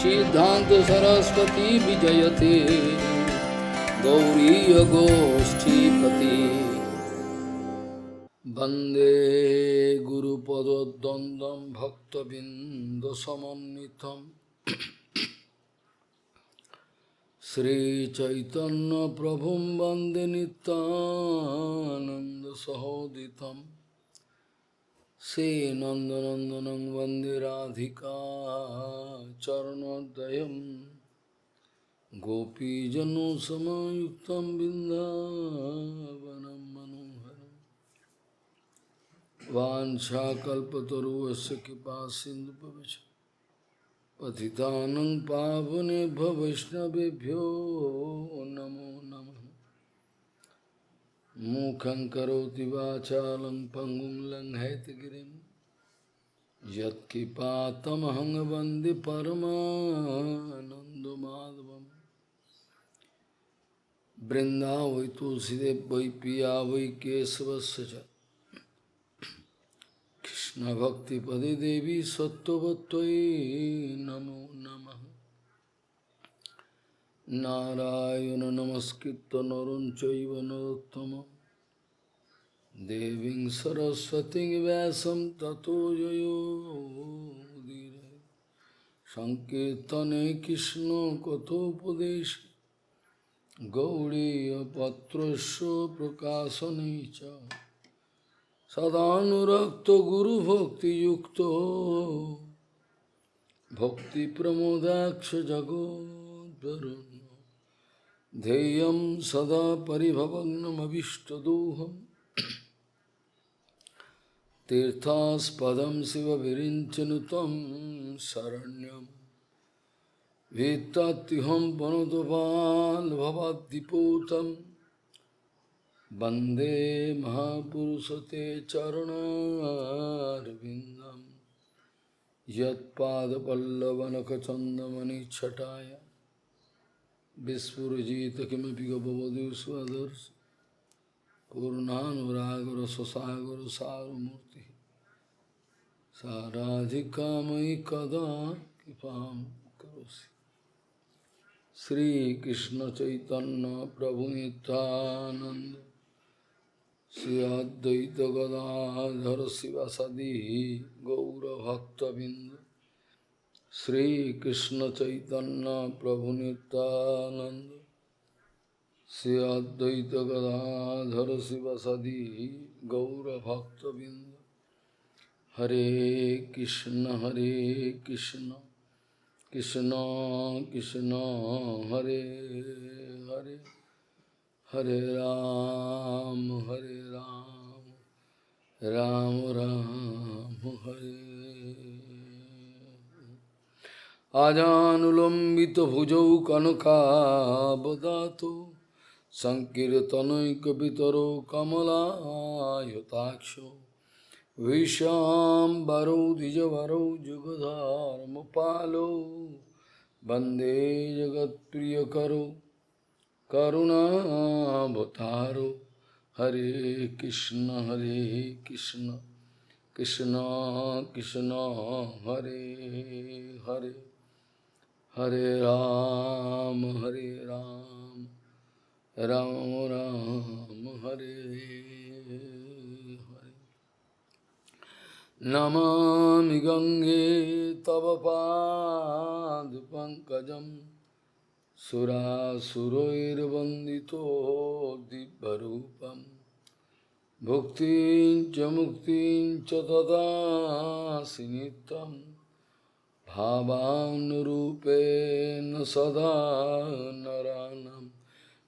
सिद्धांत सरस्वती विजयते गौरीय गोष्ठीपति वंदे गुरुपद्वंदं भक्तबिंदसमन्वितं श्रीचैतन्य प्रभुं वंदे नित्यानंद सहोदितं श्रीनंदनंदनं वंदे राधिका चरणोदयं गोपीजनसमायुक्तं बिन्दावनं मनोहरं वाञ्छाकल्पतरुस्य कृपा सिन्धुभ्यश्च पतितानं पावनेभ्यो वैष्णवेभ्यो नमो नमः। मूकं करोति वाचालं पङ्गुं लङ्घयितगिरिं यत्कृपातमहं वन्दे परमानन्दमाधवम्। वृन्दावै तुलसीदेव वै पिया वै केशवस्य च कृष्णभक्तिपदे देवी सत्त्ववत्त्वयि नमो नमः। नारायण नमस्कृत्य नरं चैव नरोत्तमं देवीं सरस्वतीं व्यासं ततो जयो मुदीरये। संकीर्तने कृष्ण कथोपदेशे गौरीयपत्रस्य प्रकाशने च सदानुरक्तो गुरुभक्तियुक्तो भक्तिप्रमोदाक्ष जगोद्वरुण्य ध्येयं सदा परिभवग्नमभिष्टदोहं तीर्थास्पदं शिवविरिञ्चनुतं शरण्यं वेत्तात्युहं वनुतपाल्भवाद्दिपूतं वन्दे महापुरुषते चरणारविन्दं यत्पादपल्लवनखचन्दमणिच्छटाय विस्फुरजित किमपि गपवधू स्वदर्श पूर्णानुरागर स्वसागर सारमूर्ति साराधिकामयि कदा कृपां करोसि। श्रीकृष्ण चैतन्य प्रभु नित्यानंद श्री अद्वैत गदाधर शिवासादि गौरभक्तबिंद श्रीकृष्ण चैतन्य प्रभु नित्यानंद श्री अद्वैत गदाधर शिवासादि गौरभक्तबिंद। हरे कृष्ण कृष्ण कृष्ण हरे हरे हरे राम राम राम हरे। आजानुलंबित भुजौ कनकाबदातो संकीर्तनैकपितरो कमलायताक्षो विशाम्बरो द्विजवरो जुगधर्मपालो वन्दे जगत्प्रियकरो करुणावतारो। हरे कृष्ण कृष्ण कृष्ण हरे हरे हरे राम राम राम हरे हरे। नमामि गंगे तव पाद पंकजं सुरासुरैर्वन्दितो दिव्यरूपं भुक्तिं च मुक्तिं च ददासि नित्यं भावानुरूपेण सदा नरानं।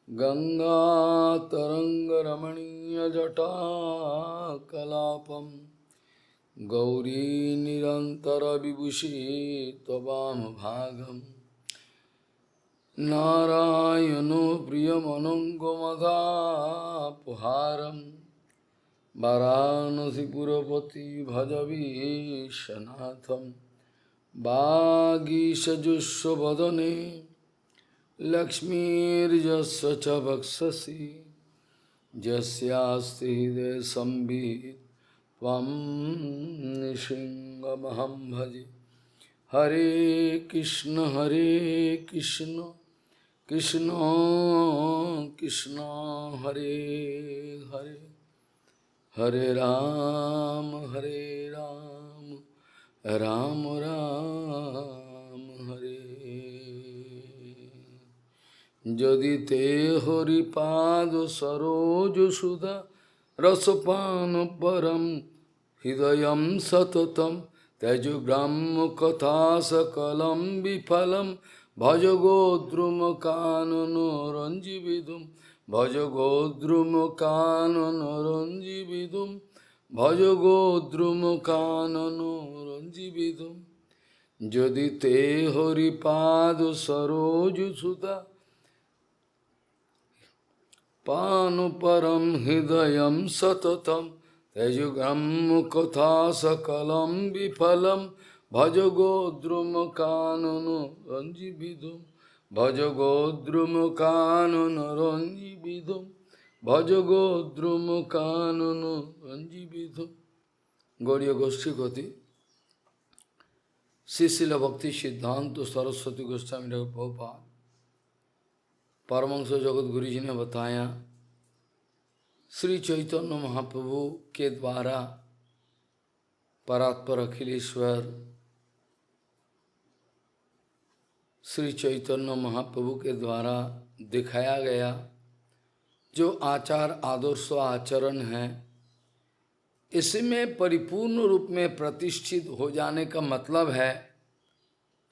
गंगातरङ्गरमणीयजटाकलापं गौरी निरन्तरविभूषि त्ववामभागं। नारायणो प्रियमनङ्गमदापहारं वाराणसीपुरपति भजवीशनाथं। वागीशजुष्वदने लक्ष्मीर्यस्य च वक्षसि यस्यास्ति हृदये संवित् त्वं नृसिंहमहं भजे। हरे कृष्ण कृष्ण कृष्ण हरे हरे, हरे राम राम राम हरे। यदि ते हरिपाद सरोज सुधा रसपान परम हृदयं सततम त्यज ब्रह्म कथा सकलम विफलम भज गोद्रुम कानन रंजीविदुम भज गोद्रुम कानन रंजीविदुम भज गोद्रुम कानन रंजीविदुम। यदि ते हरिपाद सरोज सुधा पानु परम हृदयं सततम त्यजुग्रम कथा सकलम विफलम भज गोद्रुम कानन रंजीविदुम भज गोद्रुम कानन रंजीविदुम भज गोद्रुम कानन रंजीविदुम। गौड़ीय गोष्ठी गति श्री शिल भक्ति सिद्धांत सरस्वती गोस्वामी ठाकुर प्रभुपाद परमहंस जगत गुरु जी ने बताया, श्री चैतन्य महाप्रभु के द्वारा परात्पर अखिलेश्वर श्री चैतन्य महाप्रभु के द्वारा दिखाया गया जो आचार आदर्श आचरण है, इसमें परिपूर्ण रूप में प्रतिष्ठित हो जाने का मतलब है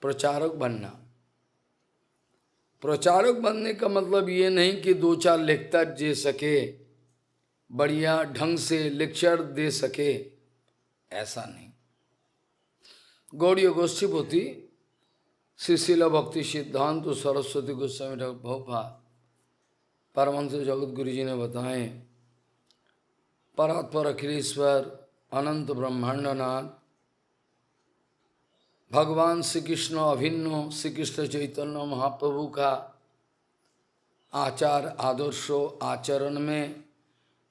प्रचारक बनना। प्रचारक बनने का मतलब ये नहीं कि दो चार लेक्चर दे सके, बढ़िया ढंग से लेक्चर दे सके, ऐसा नहीं। गौड़ीय गोष्ठीपति श्री शिल भक्ति सिद्धांत सरस्वती गोस्वामी ठाकुर प्रभुपाद परमहंस जगत गुरु जी ने बताए, परात्पर अखिलेश्वर अनंत ब्रह्मांडनाथ भगवान श्री कृष्ण अभिन्न श्री कृष्ण चैतन्य महाप्रभु का आचार आदर्शों आचरण में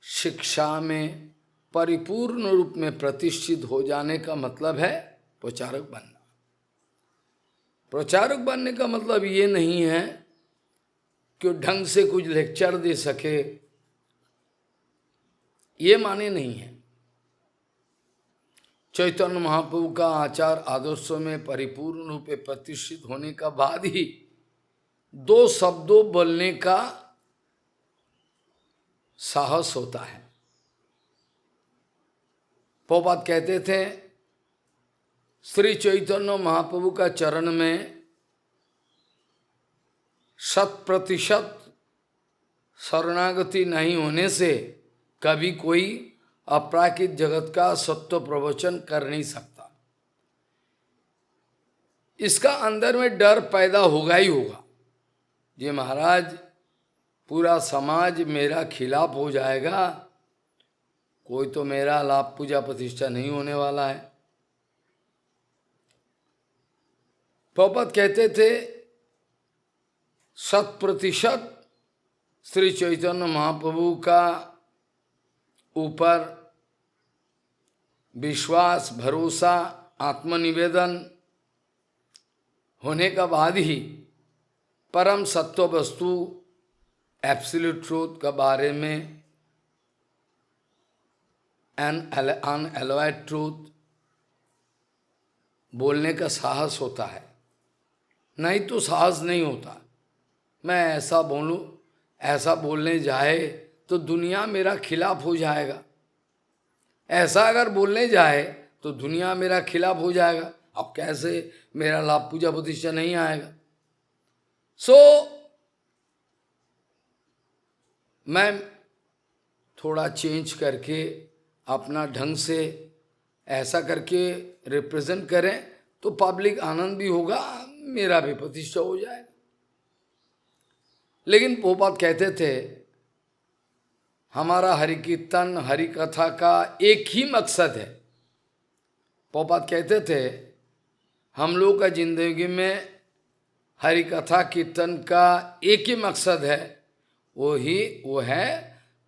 शिक्षा में परिपूर्ण रूप में प्रतिष्ठित हो जाने का मतलब है प्रचारक बनना। प्रचारक बनने का मतलब ये नहीं है कि ढंग से कुछ लेक्चर दे सके, ये माने नहीं है। चैतन्य महाप्रभु का आचार आदर्शों में परिपूर्ण रूप से प्रतिष्ठित होने का बाद ही दो शब्दों बोलने का साहस होता है। प्रभुपाद कहते थे, श्री चैतन्य महाप्रभु का चरण में 100% शरणागति नहीं होने से कभी कोई अपराकित जगत का सत्व प्रवचन कर नहीं सकता। इसका अंदर में डर पैदा होगा ही होगा, ये महाराज पूरा समाज मेरा खिलाफ हो जाएगा, कोई तो मेरा लाभ पूजा प्रतिष्ठा नहीं होने वाला है। प्रभुपाद कहते थे 100% श्री चैतन्य महाप्रभु का ऊपर विश्वास भरोसा आत्मनिवेदन होने का बाद ही परम सत्व वस्तु एब्सोल्यूट ट्रूथ के बारे में अनएलॉयड ट्रूथ बोलने का साहस होता है, नहीं तो साहस नहीं होता। मैं ऐसा बोलूं, ऐसा बोलने जाए तो दुनिया मेरा खिलाफ हो जाएगा, ऐसा अगर बोलने जाए तो दुनिया मेरा खिलाफ हो जाएगा, अब कैसे मेरा लाभ पूजा प्रतिष्ठा नहीं आएगा। मैं थोड़ा चेंज करके अपना ढंग से ऐसा करके रिप्रेजेंट करें तो पब्लिक आनंद भी होगा, मेरा भी प्रतिष्ठा हो जाएगा। लेकिन प्रभुपाद कहते थे हमारा हरि कीर्तन हरि कथा का एक ही मकसद है। प्रभुपाद कहते थे हम लोग का जिंदगी में हरि कथा कीर्तन का एक ही मकसद है, वो है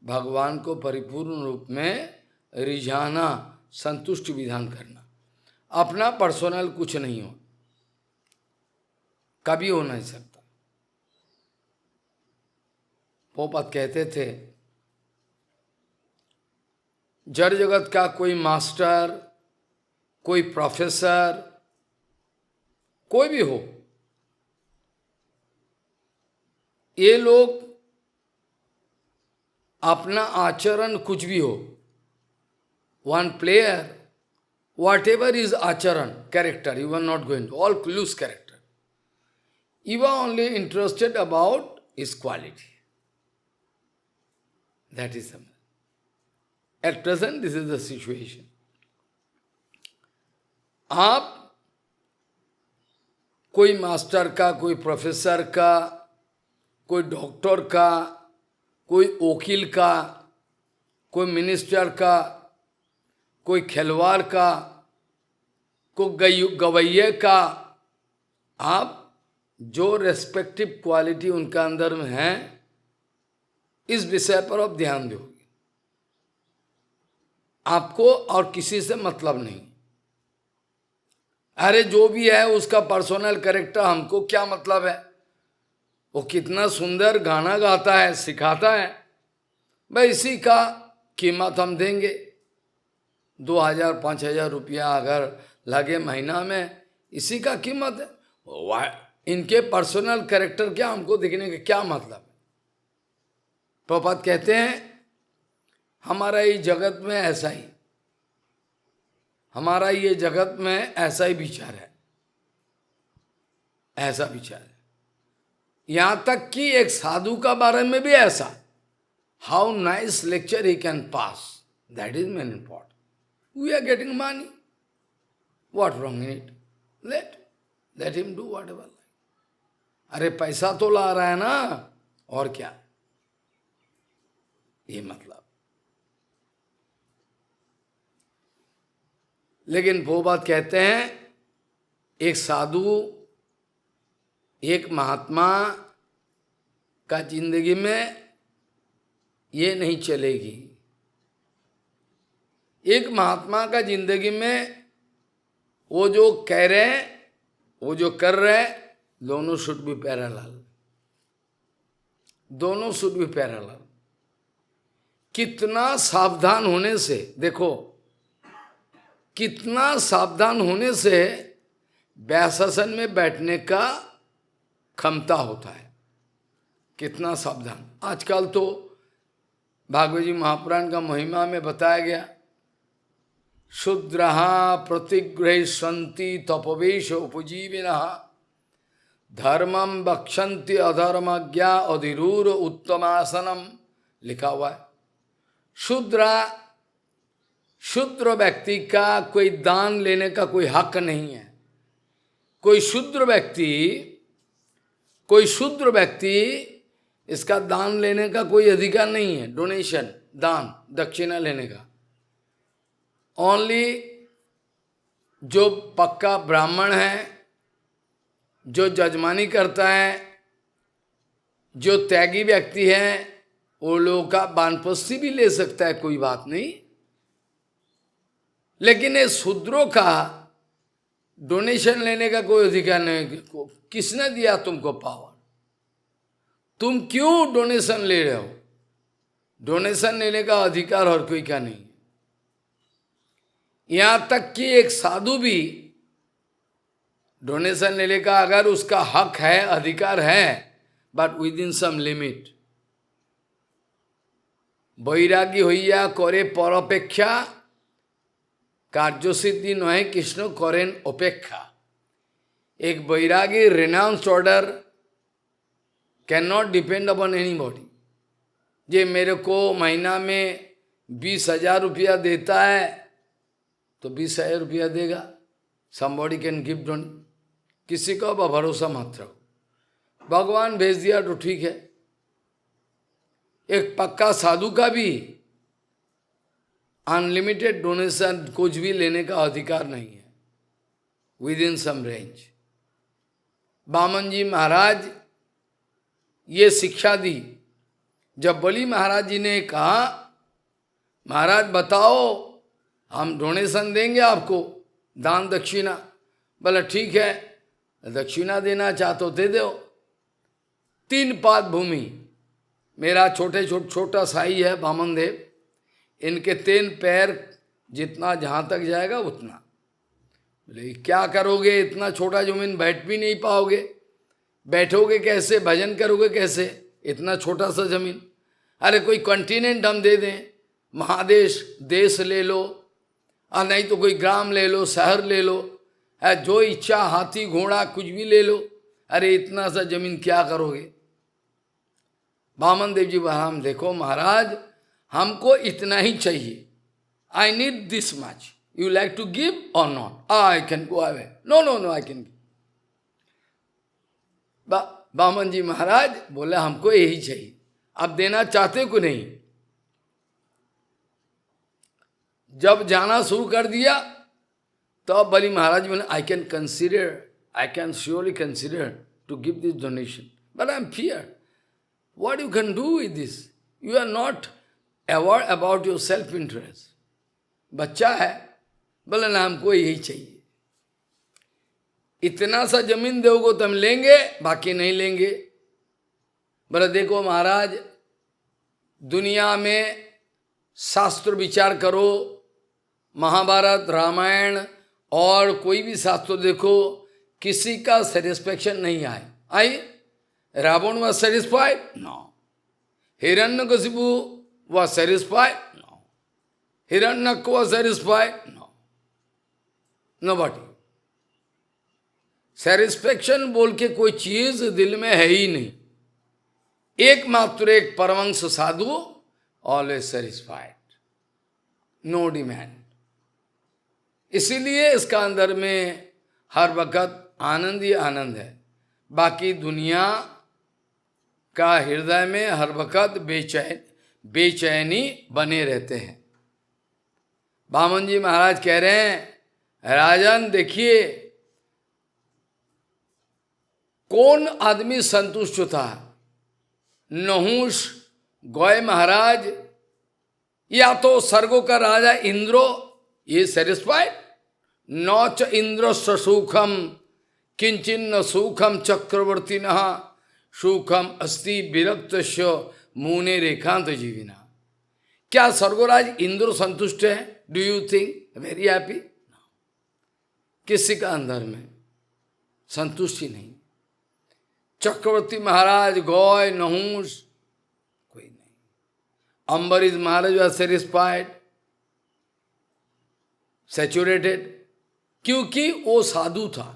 भगवान को परिपूर्ण रूप में रिझाना, संतुष्ट विधान करना, अपना पर्सनल कुछ नहीं हो। कभी हो नहीं सकता। पोपत कहते थे, जड़ जगत का कोई मास्टर, कोई प्रोफेसर, कोई भी हो, ये लोग अपना आचरण कुछ भी हो, one player, whatever is acharan, character, you are not going to, all lose character. You are only interested about his quality. That is the matter. At present, this is the situation. आप कोई master का, कोई professor का, कोई doctor का, कोई वकील का, कोई मिनिस्टर का, कोई खिलवाड़ का, कोई गवैये का, आप जो रेस्पेक्टिव क्वालिटी उनका अंदर में है, इस विषय पर आप ध्यान दोगे। आपको और किसी से मतलब नहीं। अरे जो भी है उसका पर्सनल कैरेक्टर, हमको क्या मतलब है? वो कितना सुंदर गाना गाता है, सिखाता है, भाई इसी का कीमत हम देंगे। 2000-5000 रुपया अगर लगे महीना में, इसी का कीमत है। इनके पर्सनल कैरेक्टर क्या हमको देखने का क्या मतलब है? प्रभुपाद कहते हैं हमारा ये जगत में ऐसा ही, हमारा ये जगत में ऐसा ही विचार है, ऐसा विचार है। यहां तक कि एक साधु का बारे में भी ऐसा, how nice lecture he can pass, that is main important. We are getting money, what wrong in it, let him do whatever. अरे पैसा तो ला रहा है ना, और क्या, ये मतलब। लेकिन वो बात कहते हैं, एक साधु, एक महात्मा का जिंदगी में ये नहीं चलेगी। एक महात्मा का जिंदगी में वो जो कह रहे हैं, वो जो कर रहे हैं, दोनों शुड बी पैरेलल, दोनों शुड बी पैरेलल। कितना सावधान होने से, देखो कितना सावधान होने से व्यासासन में बैठने का क्षमता होता है, कितना सावधान। आजकल तो भागवत जी महापुराण का महिमा में बताया गया, शूद्रहा प्रतिगृह्णन्ति तपवेश उपजीविनः धर्मम बक्षन्ति अधर्मज्ञा अधिरूर उत्तमासनम, लिखा हुआ है। शूद्र व्यक्ति का कोई दान लेने का कोई हक नहीं है। कोई शूद्र व्यक्ति इसका दान लेने का कोई अधिकार नहीं है, डोनेशन, दान, दक्षिणा लेने का। ओनली जो पक्का ब्राह्मण है, जो जजमानी करता है, जो त्यागी व्यक्ति है, वो लोगों का वानप्रस्थी भी ले सकता है, कोई बात नहीं। लेकिन ये शूद्रों का डोनेशन लेने का कोई अधिकार नहीं। किसने दिया तुमको पावर? तुम क्यों डोनेशन ले रहे हो? डोनेशन लेने का अधिकार और कोई का नहीं। यहां तक कि एक साधु भी डोनेशन लेने का अगर उसका हक है, अधिकार है, but within some limit. बैरागी होइया करे पर अपेक्षा, कार्यसिद्धि नहे कृष्ण करें अपेक्षा। एक बैरागी renounced order can not depend upon anybody. जे मेरे को महीना में 20,000 रुपया देता है तो 20,000 रुपया देगा। समबॉडी कैन गिव डोन, किसी को भरोसा मत रहो। भगवान भेज दिया तो ठीक है। एक पक्का साधु का भी अनलिमिटेड डोनेशन कुछ भी लेने का अधिकार नहीं है, विद इन सम रेंज। बामन जी महाराज ये शिक्षा दी। जब बलि महाराज जी ने कहा, महाराज बताओ, हम डोनेशन देंगे आपको, दान दक्षिणा। बोला ठीक है, दक्षिणा देना चाहते हो दे दो। 3 पाद भूमि, मेरा छोटा साई है वामन देव, इनके 3 पैर जितना जहाँ तक जाएगा उतना। बोले क्या करोगे, इतना छोटा जमीन बैठ भी नहीं पाओगे, बैठोगे कैसे, भजन करोगे कैसे, इतना छोटा सा जमीन। अरे कोई कॉन्टिनेंट हम दे दें, महादेश देश ले लो, और नहीं तो कोई ग्राम ले लो, शहर ले लो, जो इच्छा, हाथी घोड़ा कुछ भी ले लो। अरे इतना सा जमीन क्या करोगे। वामन देव जी बहराम, देखो महाराज हमको इतना ही चाहिए, I need this much, you like to give or not, I can go away, no no no I can give. Vaman ji महाराज बोले हमको यही चाहिए, अब देना चाहते को नहीं। जब जाना शुरू कर दिया तो अब बलि महाराज बोले I can consider, I can surely consider to give this donation, but I am fear what you can do with this, you are not aware about your self interest. बच्चा है, बोले ना हमको यही चाहिए, इतना सा जमीन दोगे तो हम लेंगे, बाकी नहीं लेंगे। बोले देखो महाराज, दुनिया में शास्त्र विचार करो, महाभारत रामायण और कोई भी शास्त्र देखो, किसी का सेटिस्फैक्शन नहीं आई। Ravan was satisfied? No. Hiranyakasipu was satisfied? No. Hiranyak was satisfied? No. Nobody. Satisfaction बोल के कोई चीज दिल में है ही नहीं। एकमात्र एक परमंश साधु, ऑलवेज सेटिस्फाइड, नो डिमांड। इसीलिए इसका अंदर में हर वक्त आनंद ही आनंद है, बाकी दुनिया का हृदय में हर वक्त बेचैनी बने रहते हैं। वामन जी महाराज कह रहे हैं राजन देखिए, कौन आदमी संतुष्ट था, नहुष गौय महाराज या तो स्वर्गों का राजा इंद्रो, ये सेटिस्फाइड, नौच इंद्र सुखम किंचिन्न सुखम चक्रवर्ती नहा सुखम अस्ति विरक्त मुने रेखांत जीविना। क्या स्वर्गराज इंद्र संतुष्ट है? Do you think very happy? किसी का अंदर में संतुष्टि नहीं। चक्रवर्ती महाराज, गौय, नहुष, कोई नहीं। अम्बरीश महाराज was satisfied, सैचुरेटेड, क्योंकि वो साधु था।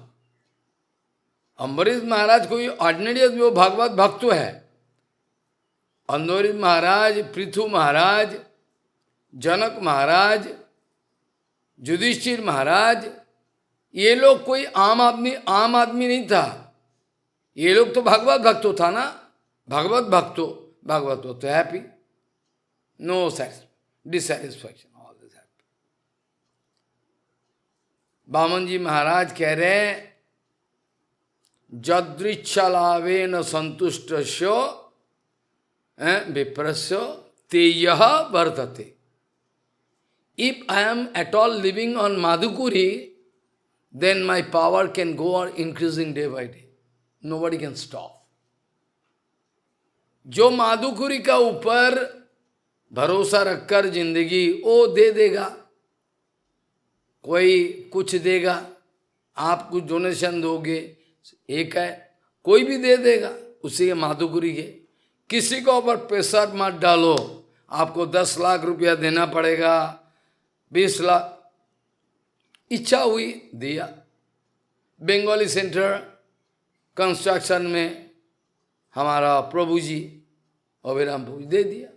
अम्बरीश महाराज कोई ऑर्डिनरी आदमी, वो भागवत भक्त है। अम्बरीश महाराज, पृथु महाराज, जनक महाराज, युधिष्ठिर महाराज, ये लोग कोई आम आदमी नहीं था। ये लोग तो भागवत भक्तो था ना, भागवत भक्तो तो happy, no dissatisfaction, all this happy. Vaman ji महाराज कह रहे हैं जदृच्छलावेन संतुष्टस्य विप्रस्य तेयः वर्तते। If I am at all living on Madhukuri, then my power can go on increasing day by day. Nobody can stop. जो माधुकुरी का ऊपर भरोसा रखकर जिंदगी वो दे देगा, कोई कुछ देगा, आप कुछ डोनेशन दोगे, एक है कोई भी दे देगा उसी के माधुकुरी के। किसी को ऊपर प्रेशर मत डालो, आपको 10 लाख रुपया देना पड़ेगा, 20 लाख, इच्छा हुई दिया। बंगाली सेंटर कंस्ट्रक्शन में हमारा प्रभु जी अभिराम प्रभु दे दिया,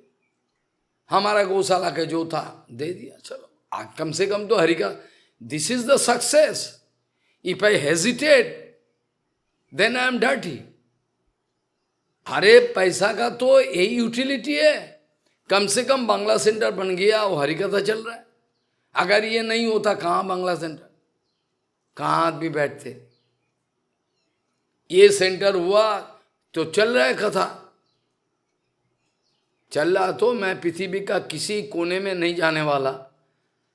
हमारा गौशाला का जो था दे दिया। चलो कम से कम तो हरि का, this is the success. If I hesitate then I am dirty. अरे पैसा का तो यही यूटिलिटी है, कम से कम बांग्ला सेंटर बन गया, वो हरि कथा चल रहा है। अगर ये नहीं होता कहाँ बांग्ला सेंटर, कहाँ आदमी बैठते। ये सेंटर हुआ तो चल रहा है कथा, चल रहा तो मैं पृथ्वी का किसी कोने में नहीं जाने वाला।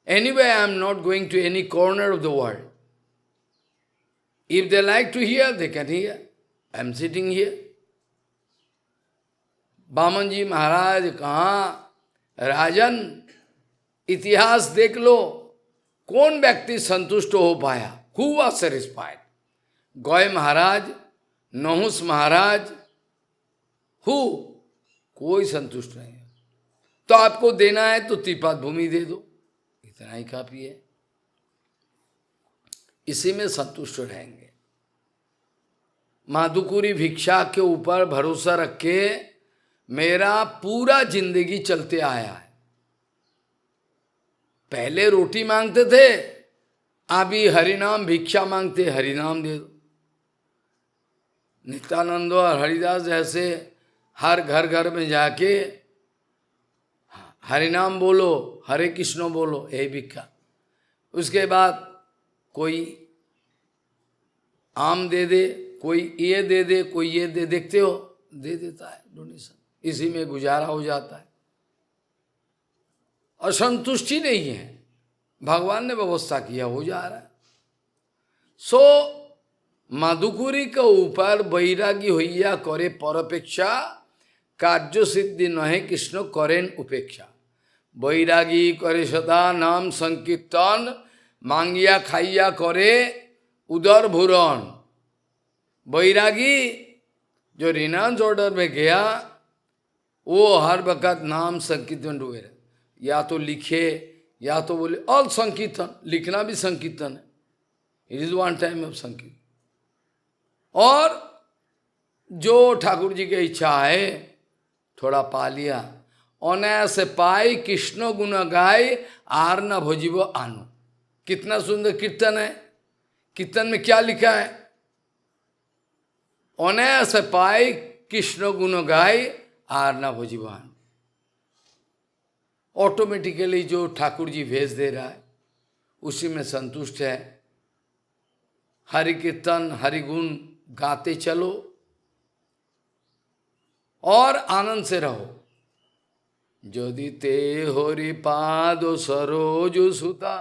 Anyway I am not going to any corner of the world. If they like to hear, they can hear. I am sitting here. बामन जी महाराज कहाँ, राजन इतिहास देख लो, कौन व्यक्ति संतुष्ट हो पाया? Who was satisfied? गौय महाराज, नहुस महाराज, हु? कोई संतुष्ट नहीं है। तो आपको देना है तो त्रिपाद भूमि दे दो, इतना ही काफी है, इसी में संतुष्ट रहेंगे। माधुकुरी भिक्षा के ऊपर भरोसा रख के मेरा पूरा जिंदगी चलते आया है। पहले रोटी मांगते थे, अभी हरिनाम भिक्षा मांगते, हरिनाम दे दो। नित्यानंद और हरिदास जैसे हर घर घर में जाके हरिनाम बोलो, हरे कृष्ण बोलो, यही भिक्षा। उसके बाद कोई आम दे दे, कोई ये दे दे, कोई ये दे, देखते हो, दे देता है डोनेशन, इसी में गुजारा हो जाता है। असंतुष्टि नहीं है, भगवान ने व्यवस्था किया, हो जा रहा है। सो माधुकुरी के ऊपर बैरागी होइया करे परपेक्षा, कार्य सिद्धि नहे कृष्ण करें उपेक्षा। बैरागी करे सदा नाम संकीर्तन, मांगिया खाइया करे उदर भूरण। बैरागी जो रिनाउंस ऑर्डर में गया, वो हर वक्त नाम संकीर्तन डूबे रहे, या तो लिखे या तो बोले ऑल संकीर्तन, लिखना भी संकीर्तन है, it is one time of संकीर्तन। और जो ठाकुर जी की इच्छा है थोड़ा पा लिया, अनायास पाई कृष्ण गुण गाय आर न भोजिबो आनो। कितना सुंदर कीर्तन है। कीर्तन में क्या लिखा है? अनायास पाई कृष्ण गुण गाय आर न भोजिबो आनो। ऑटोमेटिकली जो ठाकुर जी भेज दे रहा है उसी में संतुष्ट है। हरि कीर्तन हरि गुण गाते चलो और आनंद से रहो। यदि ते हरि पाद सरोज सुता,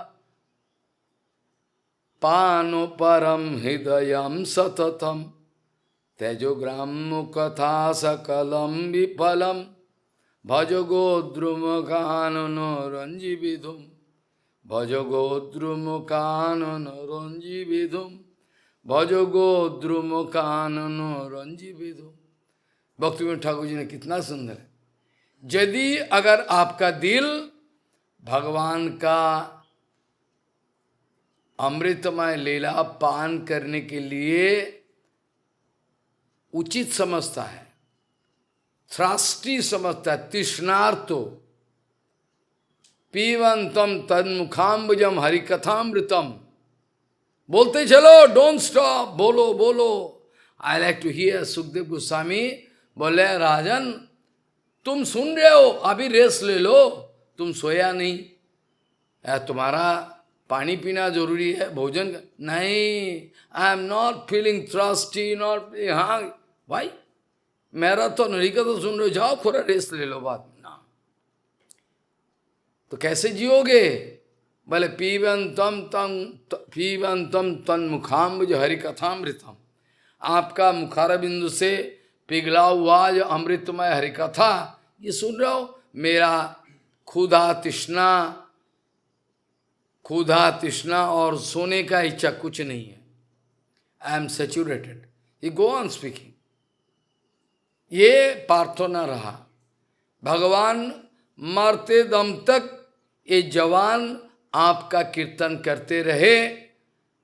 पानो परम हृदयम सततम, तेजो ग्राम्य कथा सकलम विफलम, भज गोद्रुम कानन रंजी विधुम, भज गोद्रुम कानन रंजी विधुम, भज गोद्रुम कानन रंजी विधुम। भक्ति ठाकुर जी ने कितना सुंदर है। यदि अगर आपका दिल भगवान का अमृतमय लीला पान करने के लिए उचित समझता है, थ्रास्टी समझता है, तृष्णार्तो, पीवंतम तन्मुखाम्बुजम हरिकथामृतम, बोलते चलो, डोंट स्टॉप, बोलो बोलो। I like to hear Sukhdev Goswami बोले, राजन तुम सुन रहे हो, अभी रेस्ट ले लो, तुम सोया नहीं, तुम्हारा पानी पीना जरूरी है, भोजन नहीं। आई am not feeling thirsty, not, हाँ भाई मैराथन हरिकथा तो सुन रहे हो, जाओ थोड़ा रेस्ट ले लो, बात ना तो कैसे जियोगे? बोले पीवंतम तन मुखाम्बुज हरिकथामृतम, आपका मुखार बिंदु से पिघला हुआ जो अमृतमय हरिकथा ये सुन रहे हो, मेरा क्षुधा तृष्णा और सोने का इच्छा कुछ नहीं है। I am saturated. ये गो ऑन स्पीकिंग, ये प्रार्थना रहा। भगवान मरते दम तक ये जवान आपका कीर्तन करते रहे।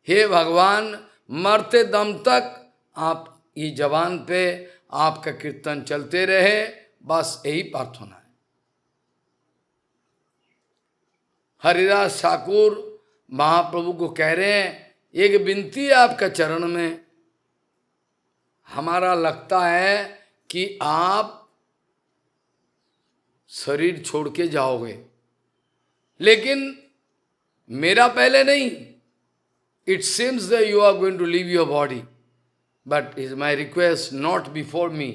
हे भगवान, मरते दम तक आप ये जवान पे आपका कीर्तन चलते रहे, बस यही प्रार्थना है। हरिदास ठाकुर महाप्रभु को कह रहे हैं, एक विनती है आपका चरण में, हमारा लगता है कि आप शरीर छोड़ के जाओगे, लेकिन मेरा पहले नहीं। It seems that you are going to leave your body, but is my request not before me.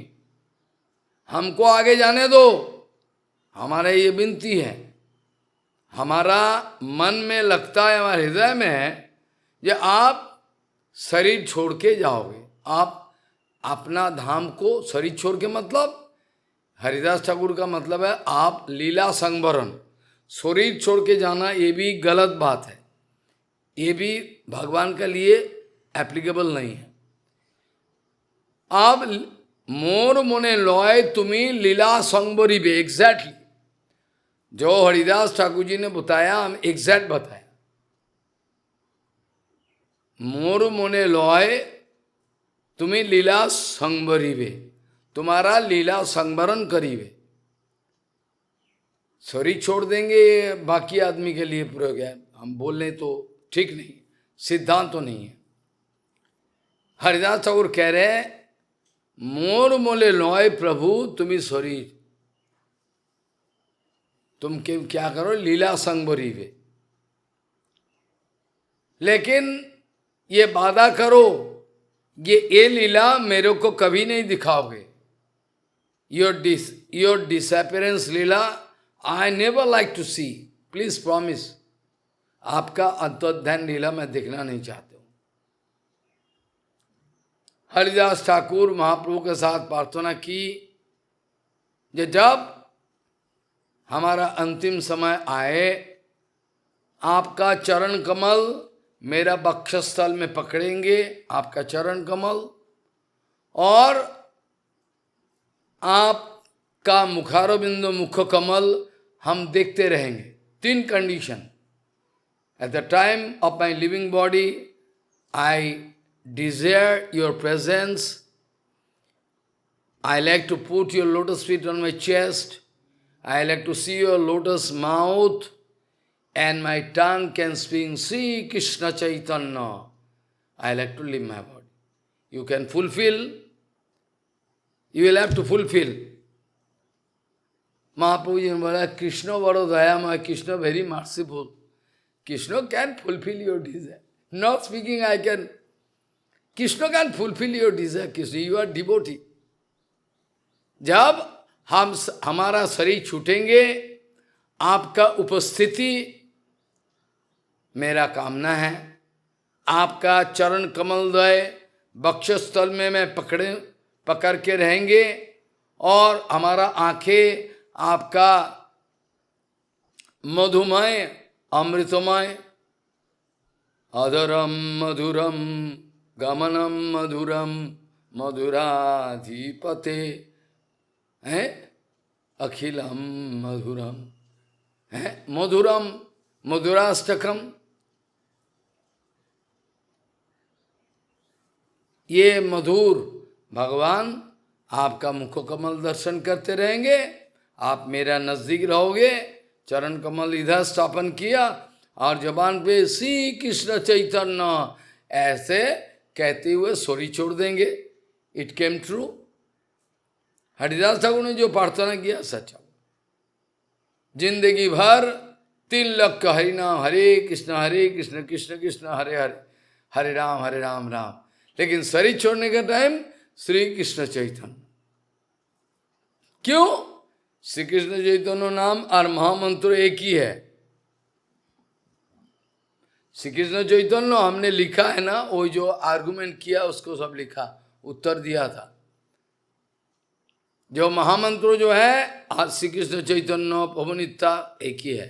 हमको आगे जाने दो, हमारा ये विनती है। हमारा मन में लगता है, हमारे हृदय में है, कि आप शरीर छोड़ के जाओगे। आप अपना धाम को शरीर छोड़ के, मतलब हरिदास ठाकुर का मतलब है आप लीला संवरण, शरीर छोड़ के जाना ये भी गलत बात है, ये भी भगवान के लिए एप्लीकेबल नहीं है। आप मोर मोने लॉय तुम्हें लीला संवरिबे, एग्जैक्टली जो हरिदास ठाकुर जी ने बताया, हम एग्जैक्ट बताया। मोर मोने लॉय तुम्हें लीला संवरिबे, तुम्हारा लीला संवरण करीबे। शरीर छोड़ देंगे बाकी आदमी के लिए प्रयोग है, हम बोल रहे तो ठीक नहीं, सिद्धांत तो नहीं है। हरिदास ठाकुर कह रहे हैं मोर मोले लॉय प्रभु तुम्हें शरीर, तुम क्या करो लीला संवरिबे, लेकिन ये वादा करो ये लीला मेरे को कभी नहीं दिखाओगे। Your disappearance lila I never like to see, please promise, आपका अंतर्ध्यान लीला मैं देखना नहीं चाहता हूं। हरिदास ठाकुर महाप्रभु के साथ प्रार्थना की, जब हमारा अंतिम समय आए, आपका चरण कमल मेरा वक्षस्थल में पकड़ेंगे, आपका चरण कमल, और आपका मुखारबिंदु मुख कमल हम देखते रहेंगे। 3 condition. At the time of my living body I desire your presence, I like to put your lotus feet on my chest, I like to see your lotus mouth, and my tongue can speak Sri Krishna Chaitanya. I like to live my body. You can fulfill, you will have to fulfill. Mahaprabhu ji ne bola, Krishna bado dayamay, Krishna very merciful. Krishna can fulfill your desire. Not speaking I can. Krishna can fulfill your desire. Krishna, you are devotee. जब हमारा शरीर छूटेंगे, आपका उपस्थिति मेरा कामना है, आपका चरण कमल द्वय वक्षस्थल में मैं पकड़ के रहेंगे, और हमारा आंखें आपका मधुमय अमृतमय, अधरम मधुरम गमनम मधुरम मधुराधिपते है, अखिलम मधुरम है, मधुरम मधुराष्टकम, ये मधुर भगवान आपका मुख कमल दर्शन करते रहेंगे, आप मेरा नजदीक रहोगे। चरण कमल इधर स्थापन किया और जबान पे श्री कृष्ण चैतन्य ऐसे कहते हुए शरीर छोड़ देंगे। It came true. Haridas Thakur ने जो प्रार्थना किया सच्चा, जिंदगी भर 3 लख हरि नाम, हरे कृष्ण कृष्ण कृष्ण हरे हरे, हरे राम राम, लेकिन शरीर छोड़ने का टाइम श्री कृष्ण चैतन्य। क्यों? श्री कृष्ण चैतन्य नाम और महामंत्र एक ही है। श्री कृष्ण चैतन्य हमने लिखा है ना, वो जो आर्गुमेंट किया उसको सब लिखा, उत्तर दिया था। जो महामंत्र जो है आज श्री कृष्ण चैतन्य पवनिता एक ही है।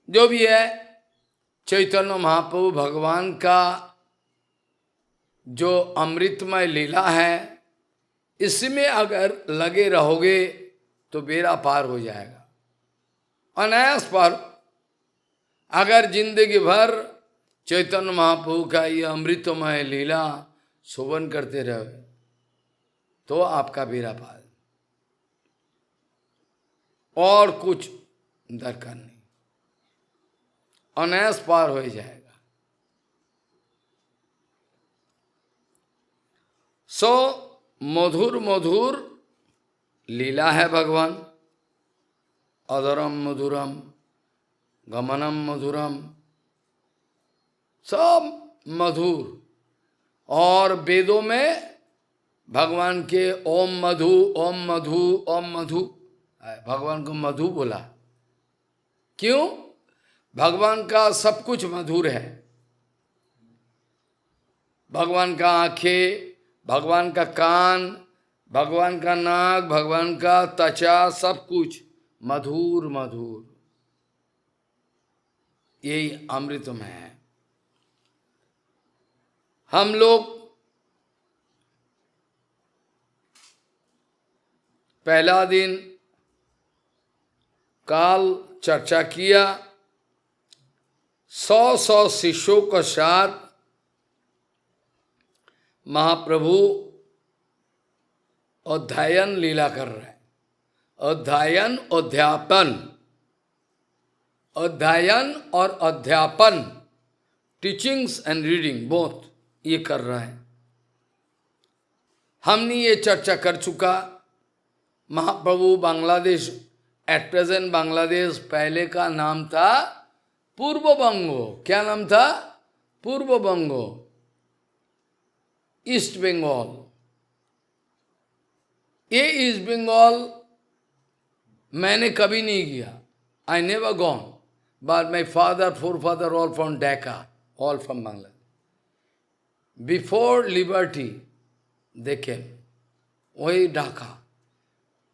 जो भी है चैतन्य महाप्रभु भगवान का जो अमृतमय लीला है, इसमें अगर लगे रहोगे तो बेड़ा पार हो जाएगा, अनायास पार। अगर जिंदगी भर चैतन्य महाप्रभु का ये अमृतमय लीला शोभन करते रहे तो आपका बेड़ा पार, और कुछ दरकार नहीं, अनायास पार हो जाएगा। सो मधुर मधुर लीला है भगवान, अधरम मधुरम गमनम मधुरम, सब मधुर। और वेदों में भगवान के ओम मधु ओम मधु ओम मधु, भगवान को मधु बोला। क्यों? भगवान का सब कुछ मधुर है। भगवान का आंखें, भगवान का कान, भगवान का नाक, भगवान का त्वचा, सब कुछ मधुर मधुर, यही अमृत में है। हम लोग पहला दिन काल चर्चा किया, 100 शिष्यों के साथ महाप्रभु अध्ययन लीला कर रहे हैं। अध्ययन अध्यापन, अध्ययन और अध्यापन, टीचिंग्स एंड रीडिंग बोथ, ये कर रहे हैं। हमने ये चर्चा कर चुका। महाप्रभु बांग्लादेश, एट प्रेजेंट बांग्लादेश, पहले का नाम था पूर्व बंगो। क्या नाम था? पूर्व बंगो, ईस्ट बंगाल। ये ईस्ट बंगाल मैंने कभी नहीं गया, I never gone, but my father, forefather all from Dhaka, all from Bangladesh. Before liberty they came, वही Dhaka.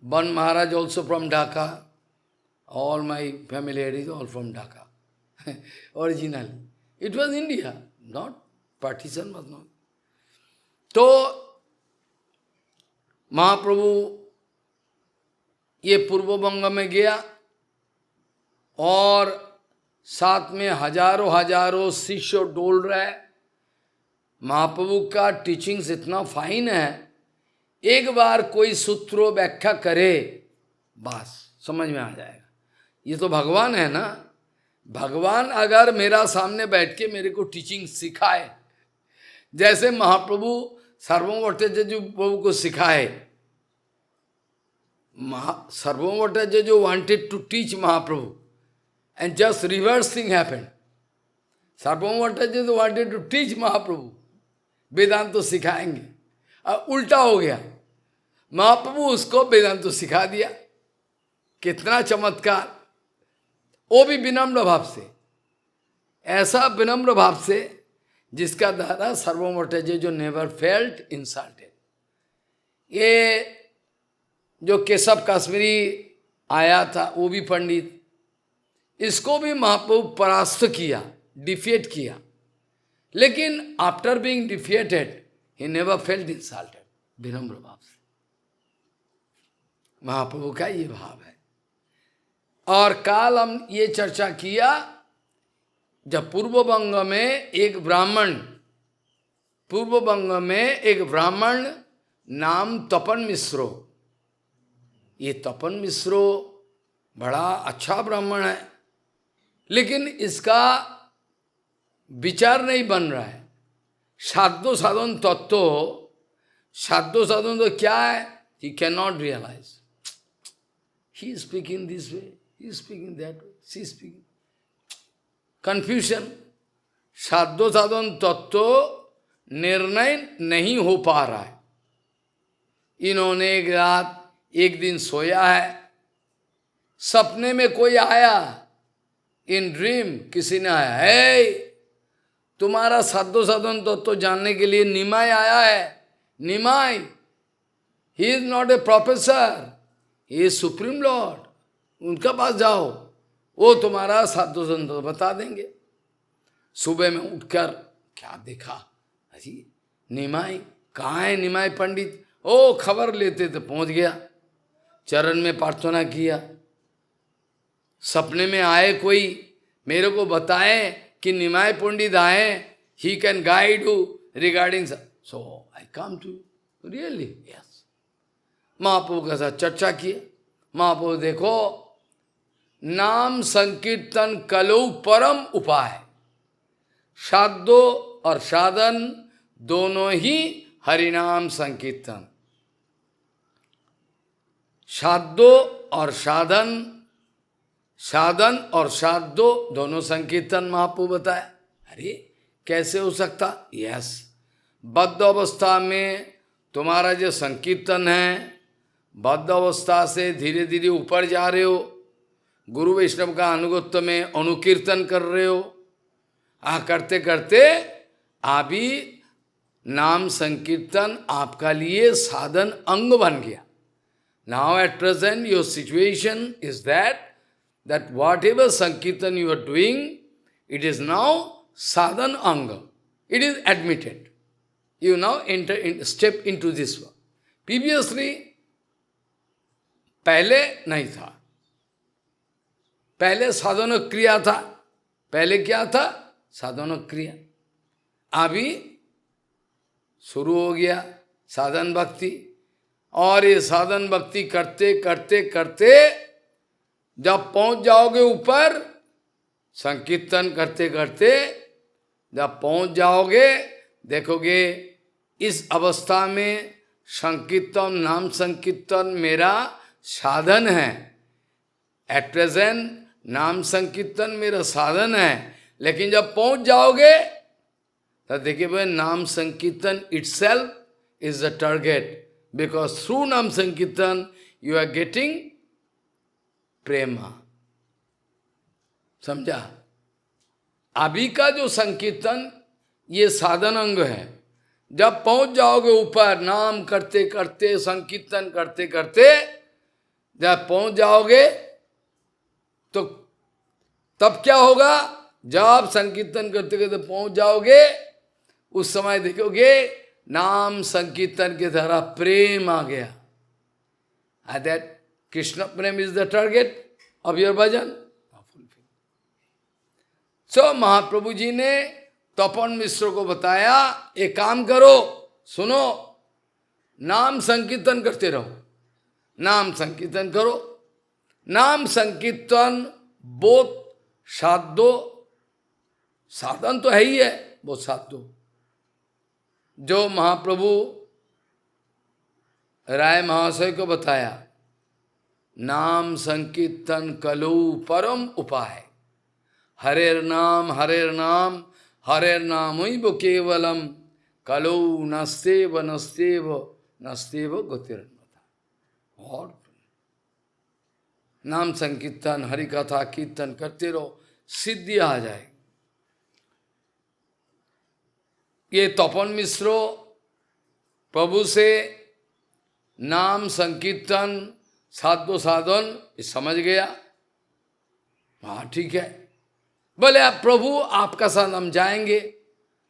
One Maharaj also from Dhaka. All my familiaries all from Dhaka. Originally. It was India, not partition was not. तो महाप्रभु ये पूर्व बंग में गया और साथ में हजारों हजारों शिष्य डोल रहे। महाप्रभु का टीचिंग्स इतना फाइन है, एक बार कोई सूत्रों व्याख्या करे बस समझ में आ जाएगा। ये तो भगवान है ना। भगवान अगर मेरा सामने बैठ के मेरे को टीचिंग सिखाए, जैसे महाप्रभु सर्वम भट्टाचार्य प्रभु को सिखाए, सर्वम भट्टाचार्य जो wanted to teach Mahaprabhu and just reverse thing happened. Sarvam Bhattacharya जो wanted to teach Mahaprabhu Vedanta तो सिखाएंगे, और उल्टा हो गया, महाप्रभु उसको वेदांत तो सिखा दिया। कितना चमत्कार! वो भी विनम्र भाव से, ऐसा विनम्र भाव से जिसका द्वारा सर्वम भट्टाचार्य जो नेवर फेल्ट इंसल्टेड। ये जो केशव कश्मीरी आया था, वो भी पंडित, इसको भी महाप्रभु परास्त किया, डिफीट किया, लेकिन after being defeated he never felt insulted, विनम्र भाव से। महाप्रभु का ये भाव है। और काल हम ये चर्चा किया, जब पूर्व बंग में एक ब्राह्मण नाम तपन मिश्रो, ये तपन मिश्रो बड़ा अच्छा ब्राह्मण है, लेकिन इसका विचार नहीं बन रहा है। साधो साधन तत्व, साधो साधन तो क्या है, he can not realise. He is speaking this way, he is speaking that way, she is speaking, confusion. साधो साधन तत्व निर्णय नहीं हो पा रहा है। इन्होंने एक दिन सोया है, सपने में कोई आया, इन ड्रीम किसी ने आया, हे तुम्हारा साधो साधन तत्व जानने के लिए निमाय आया है। Nimai, he is not a professor, he is supreme Lord, उनका पास जाओ, वो तुम्हारा साधो साधन तत्व बता देंगे। सुबह में उठकर क्या देखा, अजी निमाय कहाँ है? निमाय पंडित, ओ खबर लेते थे, पहुंच गया, चरण में प्रार्थना किया। सपने में आए कोई, मेरे को बताए कि निमाय पंडित आए, he can guide you regarding, so I come to you, really yes. Mahaprabhu के साथ चर्चा किए। महाप्रभु देखो, नाम संकीर्तन कलौ परम उपाय, साधो और साधन दोनों ही हरिनाम संकीर्तन। साधो और साधन, साधन और साधो दोनों संकीर्तन महाप्रभु बताया। अरे कैसे हो सकता? यस, बद्ध अवस्था में तुम्हारा जो संकीर्तन है, बद्ध अवस्था से धीरे धीरे ऊपर जा रहे हो, गुरु वैष्णव का अनुगत्य में अनुकीर्तन कर रहे हो, करते करते अभी नाम संकीर्तन आपका लिए साधन अंग बन गया। Now at present your situation is that whatever sankirtan you are doing, it is now sadhan anga. It is admitted. You now step into this one. Previously, पहले नहीं था, पहले साधन क्रिया था, पहले क्या था? साधन क्रिया। अभी शुरू हो गया साधन भक्ति, और ये साधन भक्ति करते करते करते जब पहुंच जाओगे ऊपर, संकीर्तन करते करते जब पहुंच जाओगे, देखोगे इस अवस्था में संकीर्तन, नाम संकीर्तन मेरा साधन है। एट प्रेजेंट नाम संकीर्तन मेरा साधन है, लेकिन जब पहुंच जाओगे तो देखिए भाई, नाम संकीर्तन itself is the target, because through Nam Sankirtan you are getting prema. समझा? अभी का जो संकीर्तन ये साधन अंग है। जब पहुंच जाओगे ऊपर, नाम करते करते, संकीर्तन करते करते जब पहुंच जाओगे तो तब क्या होगा? जब संकीर्तन करते करते पहुंच जाओगे, उस समय देखोगे नाम संकीर्तन के द्वारा प्रेम आ गया। That Krishna Prem is the target of your bhajan. So Mahaprabhu ji ने तपन मिश्र को बताया, एक काम करो, सुनो, नाम संकीर्तन करते रहो, नाम संकीर्तन करो। नाम संकीर्तन बोध साधो, साधन तो है ही है, वो साधो जो महाप्रभु राय महाशय को बताया, नाम संकीर्तन कलौ परम उपाय, हरेर नाम हरेर नाम हरेर नामैव केवलम, कलौ नस्तेव नस्तेव नस्तेव गतिरन्वथा। और नाम संकीर्तन हरि कथा कीर्तन करते रहो, सिद्धि आ जाएगी। ये तपन मिश्रो प्रभु से नाम संकीर्तन साधो साधन समझ गया। हाँ ठीक है, बोले आप प्रभु आपका साथ हम जाएंगे,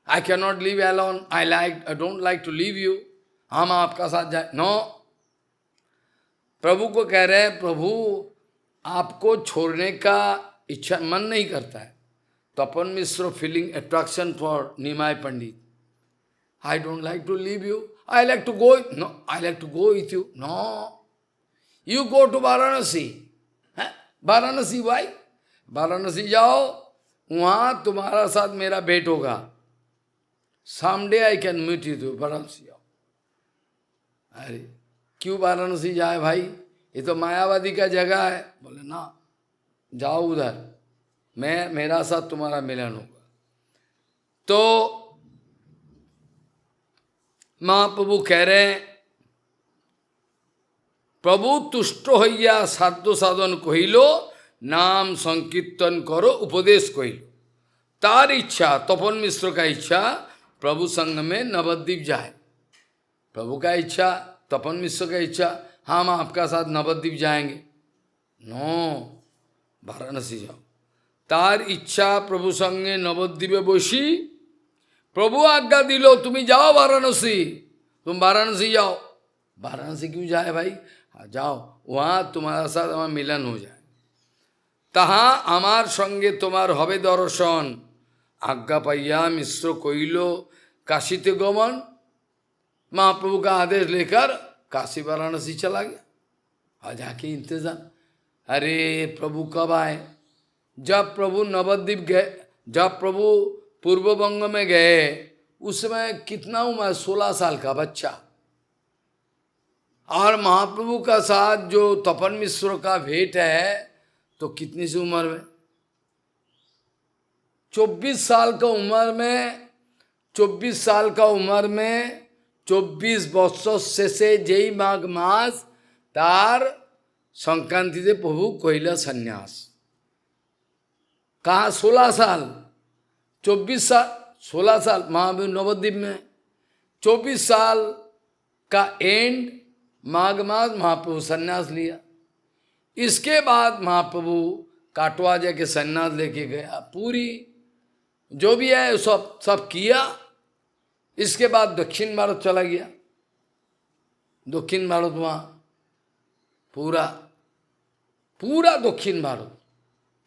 I can not leave alone, I don't like to leave you, हम आपका साथ जाए। नो, प्रभु को कह रहे हैं प्रभु आपको छोड़ने का इच्छा मन नहीं करता है। Tapan Mishra feeling attraction for Nimai Pandit, I don't like to leave you. I like to go. No, I like to go with you. No. You go to Varanasi. Varanasi, why? Varanasi जाओ, वहाँ तुम्हारा साथ मेरा भेंट होगा। Someday I can meet you to Varanasi जाओ। अरे क्यों वाराणसी जाए भाई, ये तो मायावादी का जगह है। बोले ना, जाओ उधर, मेरा साथ तुम्हारा मिलन होगा। तो महाप्रभु कह रहे हैं, प्रभु तुष्ट होइया साधो साधन कहिलो, नाम संकीर्तन करो उपदेश कहिलो। तार इच्छा, तपन मिश्र का इच्छा प्रभु संग में नवद्वीप जाए। प्रभु का इच्छा, तपन मिश्र का इच्छा, हम आपका साथ नवद्वीप जाएंगे। नो, वाराणसी जाओ। तार इच्छा प्रभु संगे नवद्वीपे बसी, प्रभु आज्ञा दिलो तुम्हें जाओ वाराणसी, तुम वाराणसी जाओ। वाराणसी क्यों जाए भाई? हाँ जाओ, वहाँ तुम्हारा साथ हमारा मिलन हो जाए। तहाँ हमार संगे तुम्हार हवे दर्शन, आज्ञा पाइया मिश्र कइलो काशीते गमन। महाप्रभु का आदेश लेकर काशी वाराणसी चला गया। और जाके इंतजार, अरे प्रभु कब आए? जब प्रभु नवद्वीप गए, जब प्रभु पूर्व बंग में गए, उस समय कितना उम्र? 16 साल का बच्चा। और महाप्रभु का साथ जो तपन मिश्र का भेंट है, तो कितनी सी उम्र में? 24 साल का उम्र में, 24 साल का उम्र में, 24 वर्ष से जेई माघ मास तार संक्रांति से प्रभु कहिला संन्यास। कहा 16 साल, 24 साल, 16 साल महावीर नवद्वीप में। 24 साल का एंड माघ मास महाप्रभु संन्यास लिया। इसके बाद महाप्रभु काटवा जाके संन्यास लेके गया, पूरी जो भी है सब सब किया। इसके बाद दक्षिण भारत चला गया। दक्षिण भारत वहाँ पूरा पूरा दक्षिण भारत,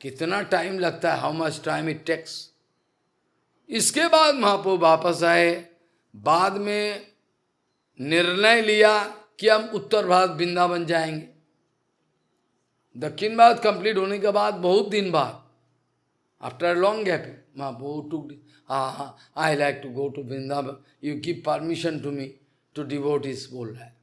कितना टाइम लगता है, how much time it takes. इसके बाद महाप्रभु वापस आए। बाद में निर्णय लिया कि हम उत्तर भारत वृंदावन जाएंगे। दक्षिण भारत कंप्लीट होने के बाद बहुत दिन बाद, after long gap, Mahaprabhu took, I like to go to Vrindavan, you give permission to me to devotees, बोल रहा है।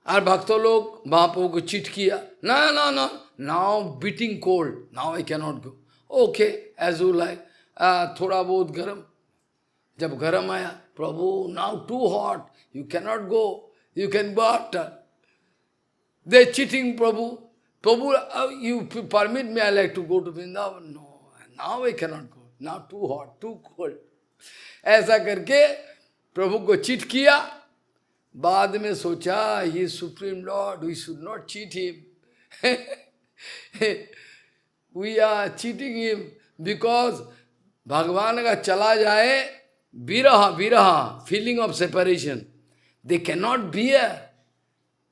और भक्तों लोग महाप्रभु को चिट किया, ना ना ना, now beating cold, now I can not go, okay as you like, थोड़ा बहुत गर्म। जब गर्म आया, Prabhu now too hot, you can not go, you can go after. They cheating Prabhu, Prabhu you permit me, I like to go to Vrindavan, no now I can not go, now too hot too cold. ऐसा करके प्रभु को cheat किया। बाद में सोचा, he supreme Lord, we should not cheat him, we are cheating him, because भगवान का चला जाए विरह, virah feeling of separation, they can not bear,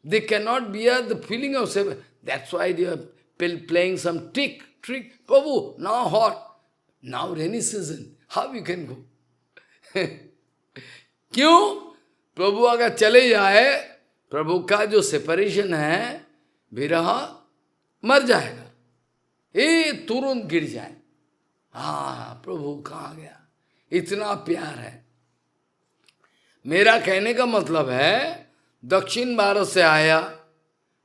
they cannot bear the feeling of separation. That's why they are playing some trick. Prabhu, now hot, now rainy season, how you can go? क्यों? प्रभु अगर चले जाए, प्रभु का जो separation है, विरह, मर जाएगा, ये तुरंत गिर जाए। हाँ, प्रभु कहाँ गया, इतना प्यार है। मेरा कहने का मतलब है, दक्षिण भारत से आया,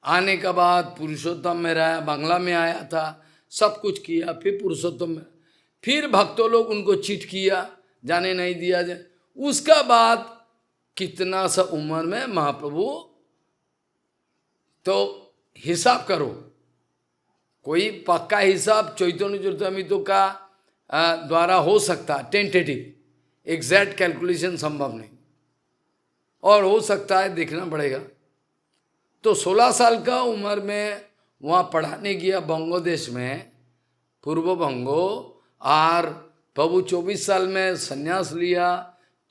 आने के बाद पुरुषोत्तम में रहा, बांग्ला में आया था, सब कुछ किया, फिर पुरुषोत्तम में, फिर भक्तों लोग उनको चीट किया, जाने नहीं दिया जाए। उसका बाद कितना सा उम्र में महाप्रभु, तो हिसाब करो, कोई पक्का हिसाब चैतन्य चरितामृत का द्वारा हो सकता, टेंटेटिव, एग्जैक्ट कैलकुलेशन संभव नहीं, और हो सकता है देखना पड़ेगा। तो 16 साल का उम्र में वहाँ पढ़ाने गया बंगोदेश में, पूर्व बंगो, और प्रभु 24 साल में संन्यास लिया,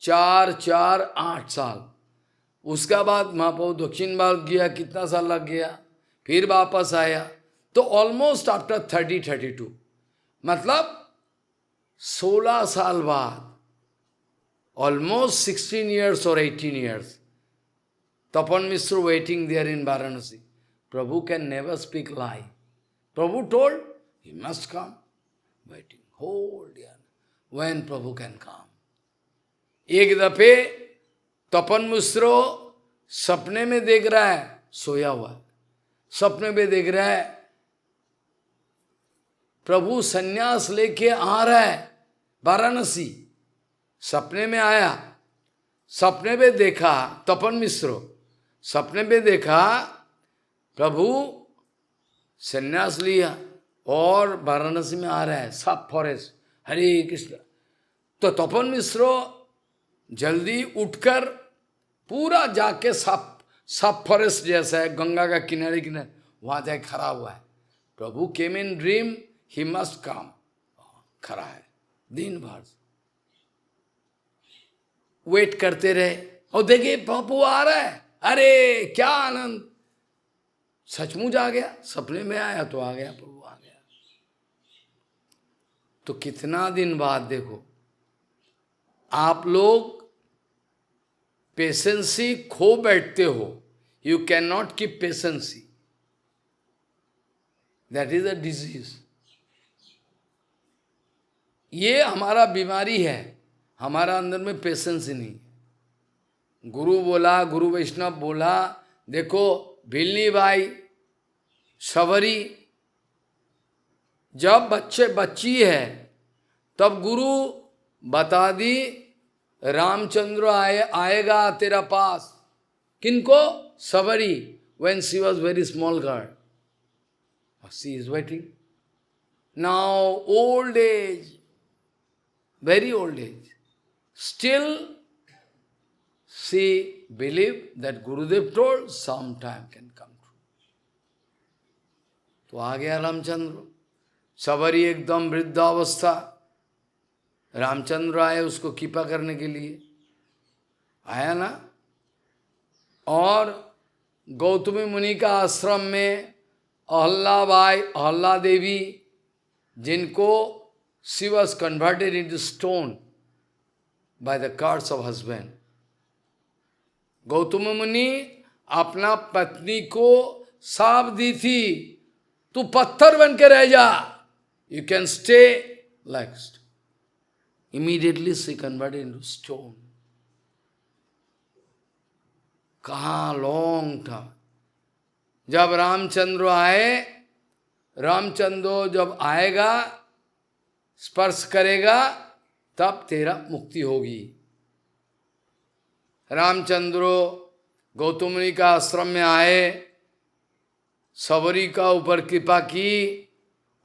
8 साल। उसका बाद महाप्रभु दक्षिण भारत गया, कितना साल लग गया, फिर वापस आया, तो ऑलमोस्ट आफ्टर 32, मतलब 16 साल बाद, almost 16 years or 18 years, Tapan Mishra waiting there in Varanasi. Prabhu can never speak lie. Prabhu told, he must come. Waiting, whole day. When Prabhu can come? एक दफे तपन मिश्रो सपने में देख रहा है, सोया हुआ, सपने में देख रहा है प्रभु संन्यास लेके आ रहा है वाराणसी। सपने में आया, सपने में देखा, तपन मिश्रो सपने में देखा प्रभु संन्यास लिया और वाराणसी में आ रहा है, सब फॉरेस्ट, हरे कृष्ण। तो तपन मिश्रो जल्दी उठकर पूरा जाके सब फॉरेस्ट जैसा है, गंगा का किनारे किनारे, वहां जाके खड़ा हुआ है। प्रभु केम in dream, he must come, खड़ा है दिन भर, वेट करते रहे, और देखिए प्रभु आ रहा है, अरे क्या आनंद, सचमुच आ गया, सपने में आया तो आ गया, प्रभु आ गया। तो कितना दिन बाद देखो, आप लोग पेशेंसी खो बैठते हो, you can not keep patience, that is a disease. ये हमारा बीमारी है, हमारा अंदर में पेशेंस ही नहीं। गुरु बोला, गुरु वैष्णव बोला, देखो भिल्ली भाई शबरी, जब बच्ची है तब गुरु बता दी रामचंद्र आएगा तेरा पास। किनको? Shabari, when she was very small girl, she is waiting. Now old age, very old age, still she believed that Gurudev told, some time can come true. तो आ गया रामचंद्र, सबरी एकदम वृद्धावस्था, रामचंद्र आए उसको कृपा करने के लिए, आया ना। और गौतमी मुनि का आश्रम में अहल्लाबाई, अहल्ला देवी, जिनको she was converted into stone by the curse of husband. Gautam मुनि अपना पत्नी को शाप दी थी, तू पत्थर बन के रह जा, you can stay like stone. Immediately she converted into stone. कहाँ लॉन्ग था, जब रामचंद्र आए, रामचंद्र जब आएगा, स्पर्श करेगा, तब तेरा मुक्ति होगी। रामचंद्र गौतम मुनि का आश्रम में आए, सबरी का ऊपर कृपा की,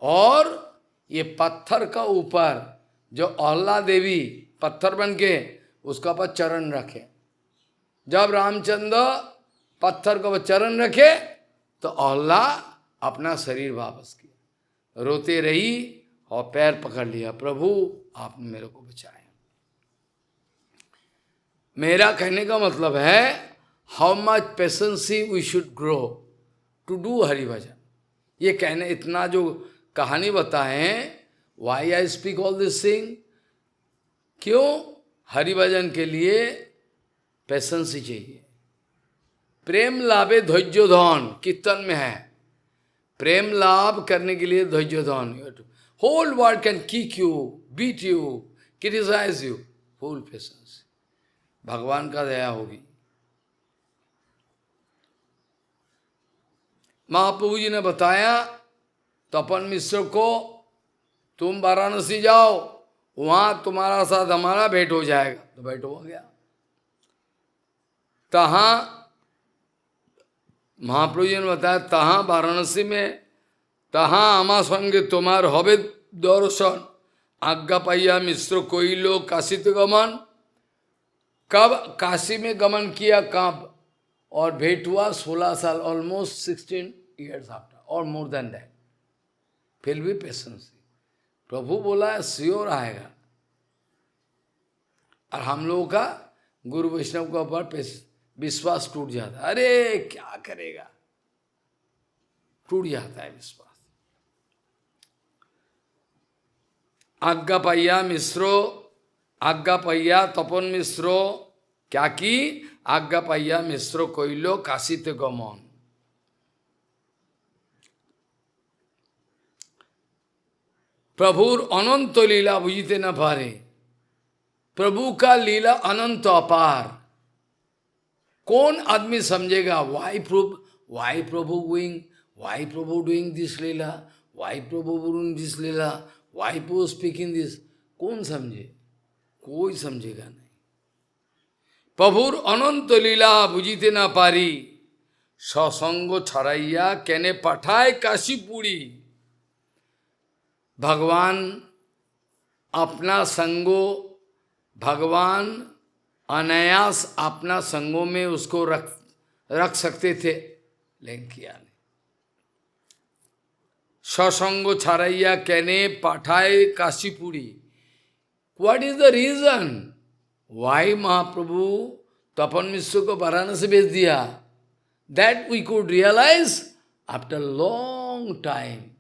और ये पत्थर का ऊपर जो अहल्ला देवी पत्थर बन के उसका पर चरण रखे। जब रामचंद्र पत्थर को चरण रखे तो अहल्ला अपना शरीर वापस किया, रोते रही और पैर पकड़ लिया, प्रभु आपने मेरे को बचाया। मेरा कहने का मतलब है, how much patience we should grow to do Hari bhajan. ये कहने इतना जो कहानी बताए, why I speak all this thing, क्यों? हरि भजन के लिए पेशेंसी चाहिए। प्रेम लाभे धैर्य धन, कीर्तन में है, प्रेम लाभ करने के लिए धैर्य धन। Whole world can kick you, beat you, criticise you, full patience, भगवान का दया होगी। महाप्रभु जी ने बताया तपन मिश्र को, तुम वाराणसी जाओ, वहां तुम्हारा साथ हमारा भेंट हो जाएगा। तो भेंट हो गया। तहां महाप्रभु जी ने बताया, तहां वाराणसी में, तहां आमा संगे तुम्हार हबे दर्शन, आज्ञा पाइया मिश्र कोइलो काशी तो गमन। कब काशी में गमन किया, कब? और भेंट हुआ 16 साल, ऑलमोस्ट 16 years आफ्टर, और मोर देन दैट। फिर भी पेशेंस, प्रभु बोला श्योर आएगा। और हम लोगों का गुरु वैष्णव के ऊपर विश्वास टूट जाता है, अरे क्या करेगा, टूट जाता है विश्वास। आज्ञा पाइया मिश्रो, आज्ञा पाइया तपन मिश्रो, क्या की? आज्ञा पाइया मिश्रो कोइलो काशीते गमन। प्रभुर अनंत लीला बुझते न पारे, प्रभु का लीला अनंत अपार, कौन आदमी समझेगा? Why Prabhu doing this leela, why Prabhu doing this leela, why Prabhu speaking this, कौन समझे? कोई समझेगा नहीं। प्रभुर अनंत लीला बुझीते ना पारी, ससंग छड़ाइया केने पठाए काशीपुरी। भगवान अपना संगो, भगवान अनायास अपना संगों में उसको रख सकते थे, लेकिन किया नहीं। ससंग छड़ाइया केने पठाए Kashipuri. What is the reason? Why महाप्रभु तपन मिश्र को वाराणसी भेज दिया? That we could realize after long time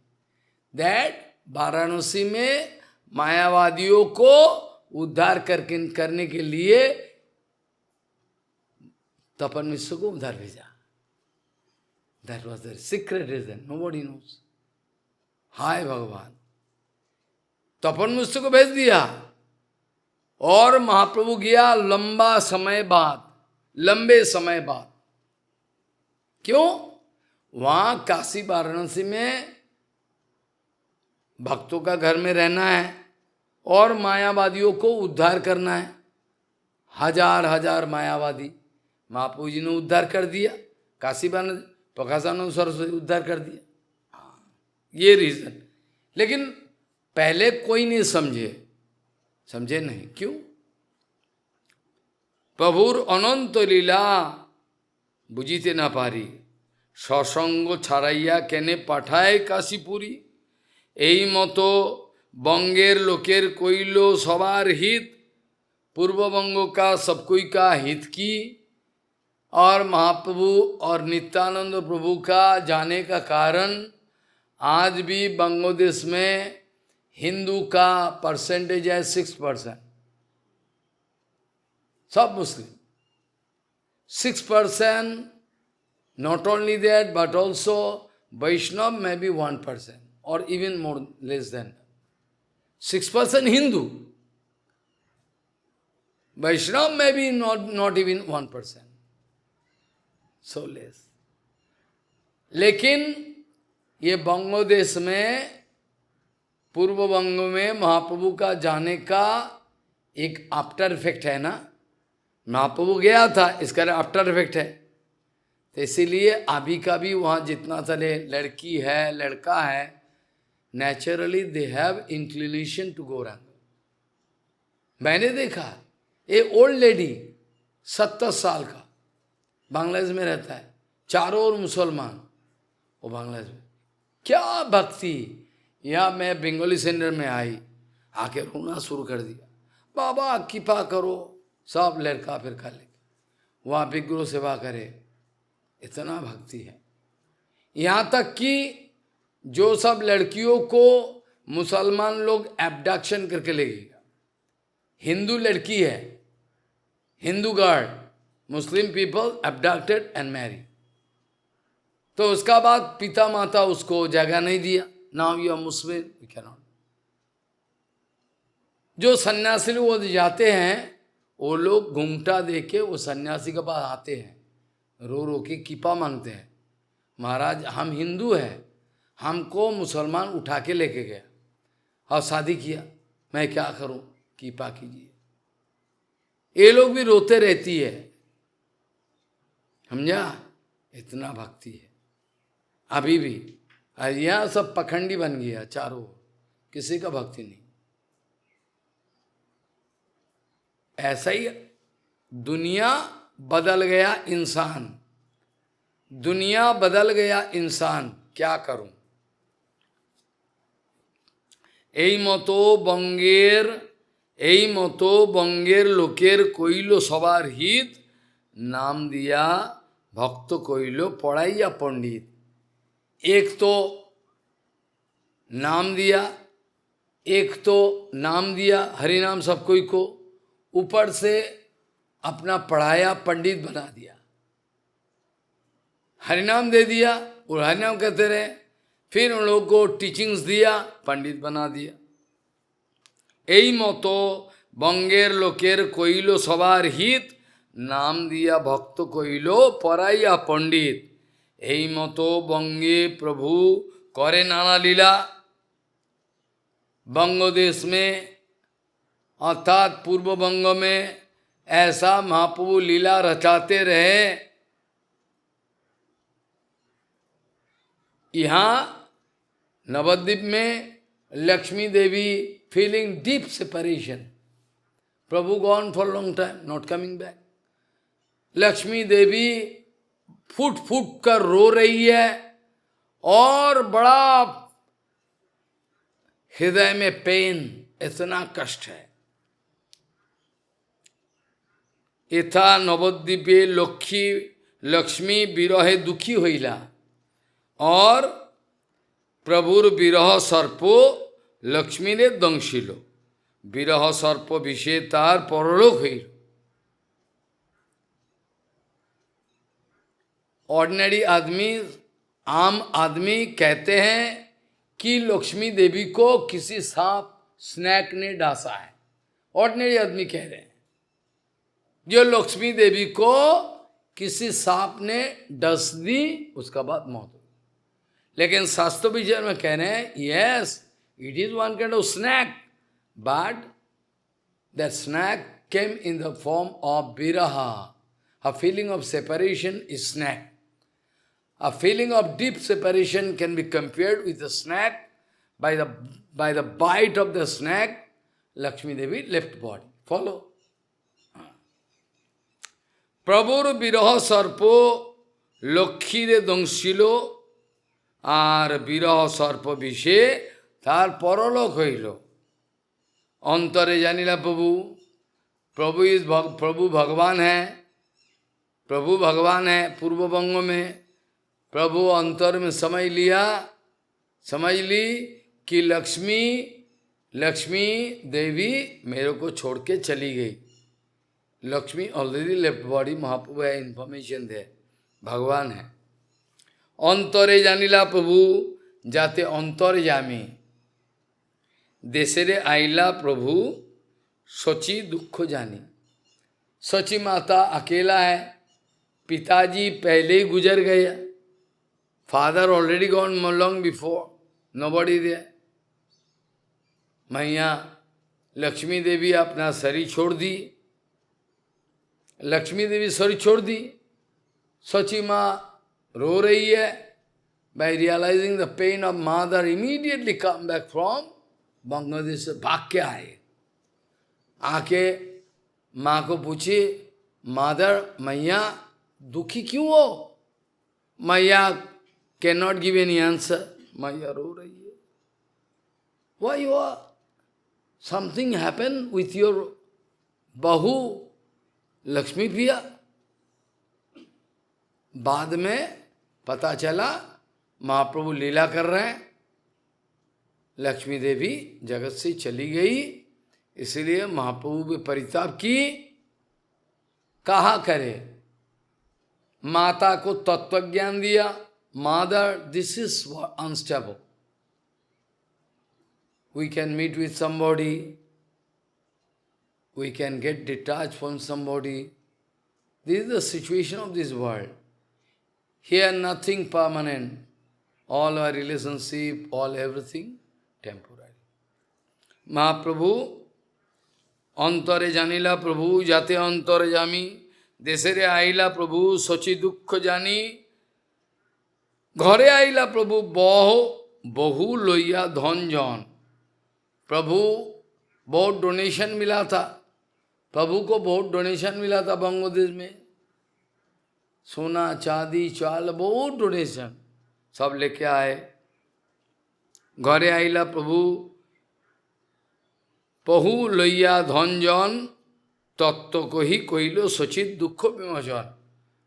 that Varanasi में मायावादियों को उद्धार करने के लिए तपन मिश्र को उद्धार भेजा। That was the secret reason. Nobody knows. हाय भगवान, तपन मिश्र को भेज दिया और महाप्रभु गया लंबे समय बाद। क्यों? वहां काशी वाराणसी में भक्तों का घर में रहना है और मायावादियों को उद्धार करना है। हजार मायावादी महाप्रभु जी ने उद्धार कर दिया, काशी वाराणसी प्रकाशानंद सरस्वती उद्धार कर दिया। ये रीजन। लेकिन पहले कोई नहीं समझे नहीं। क्यों? প্রভুর অনন্ত লীলা বুঝিতে না পারি, সসঙ্গ ছাড়াইয়া কেনে পাঠায় কাশীপুরী। এই মতো বঙ্গের লোকের কইল সবার হিত, पूर्वबंग का सब कोई का हित की। और महाप्रभु और नित्यानंद प्रभु का जाने का कारण आज भी बांग्लादेश में हिंदू का परसेंटेज है 6%, सब मुस्लिम 6%। Not only that, but also Vaishnav may be 1% or even more, less than 6% Hindu. Vaishnav may be not even 1%, so less. लेकिन ये बांग्लादेश में, पूर्व बंग में महाप्रभु का जाने का एक आफ्टर इफेक्ट है ना। महाप्रभु गया था, इसका आफ्टर इफेक्ट है। तो इसीलिए अभी का भी वहाँ जितना सारे लड़की है, लड़का है, naturally they have inclination to Gaurang. मैंने देखा ये ओल्ड लेडी 70 साल का बांग्लादेश में रहता है, चारों ओर मुसलमान, वो बांग्लादेश में क्या भक्ति। यहाँ मैं बंगाली सेंटर में आई, आके रोना शुरू कर दिया, बाबा कृपा करो, सब लड़का फिर खा लेके वहाँ विग्रह सेवा करे, इतना भक्ति है। यहाँ तक कि जो सब लड़कियों को मुसलमान लोग एब्डक्शन करके ले गएगा, हिंदू लड़की है, Hindu girl, Muslim people abducted and married, तो उसका बाद पिता माता उसको जगह नहीं दिया, now you are Muslim, you can not. जो सन्यासी लोग वो जाते हैं, वो लोग घूंघटा दे के वो सन्यासी के पास आते हैं, रो रो के कृपा मांगते हैं, महाराज हम हिंदू हैं, हमको मुसलमान उठा के लेके गया और शादी किया, मैं क्या करूं, कृपा कीजिए। ये लोग भी रोते रहती है, समझा, इतना भक्ति है अभी भी। और यहाँ सब पखंडी बन गया चारों, किसी का भक्ति नहीं। ऐसा ही दुनिया बदल गया इंसान, दुनिया बदल गया इंसान, क्या करूं। এই মতো বঙ্গের লোকের কইল সবার হিত, नाम दिया भक्त কইল পড়াইয়া पंडित। एक तो नाम दिया, एक तो नाम दिया हरिनाम सब कोई को, ऊपर से अपना पढ़ाया पंडित बना दिया। हरिनाम दे दिया, और हरिनाम कहते रहे, फिर उन लोगों को टीचिंग्स दिया, पंडित बना दिया। এই মতো বঙ্গের লোকের কইল সবার হিত, নাম দিয়া ভক্ত কইল পড়াইয়া पंडित। এই মতো বঙ্গে प्रभु करे नाना लीला। बंगदेश में अर्थात पूर्व बंग में ऐसा महाप्रभु लीला रचाते रहे। यहाँ नवद्वीप में लक्ष्मी देवी feeling deep separation. Prabhu gone for a long time, not coming back. Lakshmi Devi foot foot कर रो रही है और बड़ा हृदय में पेन, इतना कष्ट है। यथा नवद्वीपे लक्ष्मी विरहे दुखी होइला और प्रभुर विरह सर्पो लक्ष्मी ने दंशिल, विरह सर्प विषे तार परलोक हईल। ऑर्डिनरी आदमी, आम आदमी कहते हैं कि लक्ष्मी देवी को किसी सांप स्नैक ने डांसा है। ऑर्डिनरी आदमी कह रहे हैं जो लक्ष्मी देवी को किसी सांप ने डस दी, उसका बाद मौत हो। लेकिन शास्त्र विचार में कह रहे हैं yes, it is one kind of snack, but that snack came in the form of viraha. A feeling of separation is snack. A feeling of deep separation can be compared with a snack. By the bite of the snack, Lakshmi Devi left body. Follow? প্রভুর বিরহ সর্প লক্ষ্মীরে দংশিল, আর বিরহ সর্প বিষে তার পরলোক হইল। अंतरे जानिला प्रभु, प्रभु भगवान है, प्रभु भगवान है। पूर्व बंग में प्रभु अंतर में समझ ली कि लक्ष्मी देवी मेरे को छोड़ के चली गई। लक्ष्मी ऑलरेडी लेफ्ट बॉडी, महाप्रभु है, इन्फॉर्मेशन दे, भगवान है। अंतरे जानिला प्रभु जाते अंतर जामी, देशेरे आइला प्रभु सची दुख जानी। सची माता अकेला है, पिताजी पहले ही गुजर गए, father already gone long before, nobody there. मैया लक्ष्मी देवी अपना शरीर छोड़ दी, लक्ष्मी देवी शरीर छोड़ दी। सची माँ रो रही है। By realising the pain of mother, immediately come back from Bangladesh से भाग के आए। आके माँ को पूछे, मदर मैया दुखी क्यों हो? Maiya can not give any answer, मैया रो रही है। Why you are, something happen with your bahu Lakshmi प्रिया। बाद में पता चला महाप्रभु लीला कर रहे हैं, लक्ष्मी देवी जगत से चली गई। इसलिए महाप्रभु भी परिताप की, कहा करे, माता को तत्व ज्ञान दिया। Mother, this is unstable, we can meet with somebody, we can get detach from somebody. This is the situation of this world. Here nothing permanent, all our relationship, all everything temporary. Mahaprabhu अंतरे जानिला प्रभु जाते अंतरे जामी, देशेरे आइला प्रभु सची दुख जानी। घरे आइला प्रभु बहु लोइया धन जन। प्रभु बहुत डोनेशन मिला था, प्रभु को बहुत डोनेशन मिला था बांग्लादेश में, सोना चांदी चाल बहुत डोनेशन सब लेके आए। घरे आइला प्रभु बहु लइया धनजन, तत्व को ही कहिलो सचित दुख विमोचन।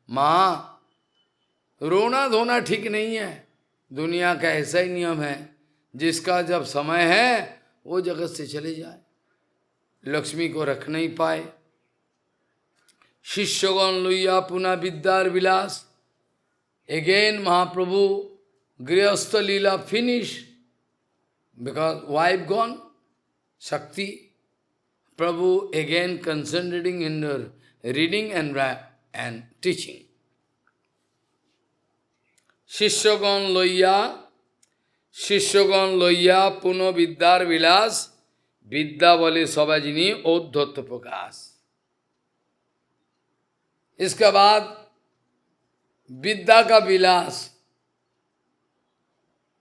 माँ रोना धोना ठीक नहीं है, दुनिया का ऐसा ही नियम है, जिसका जब समय है वो जगत से चले जाए, लक्ष्मी को रख नहीं पाए। शिष्यगण लुइया पुनः विद्यार विलास। अगेन महाप्रभु गृहस्थ लीला finish, because wife gone, Shakti, Prabhu again concentrating in her reading and teaching. Shishyagan loya puno vidyar vilas, vidya bole sabajini odhott prakash। इसके बाद विद्या का विलास,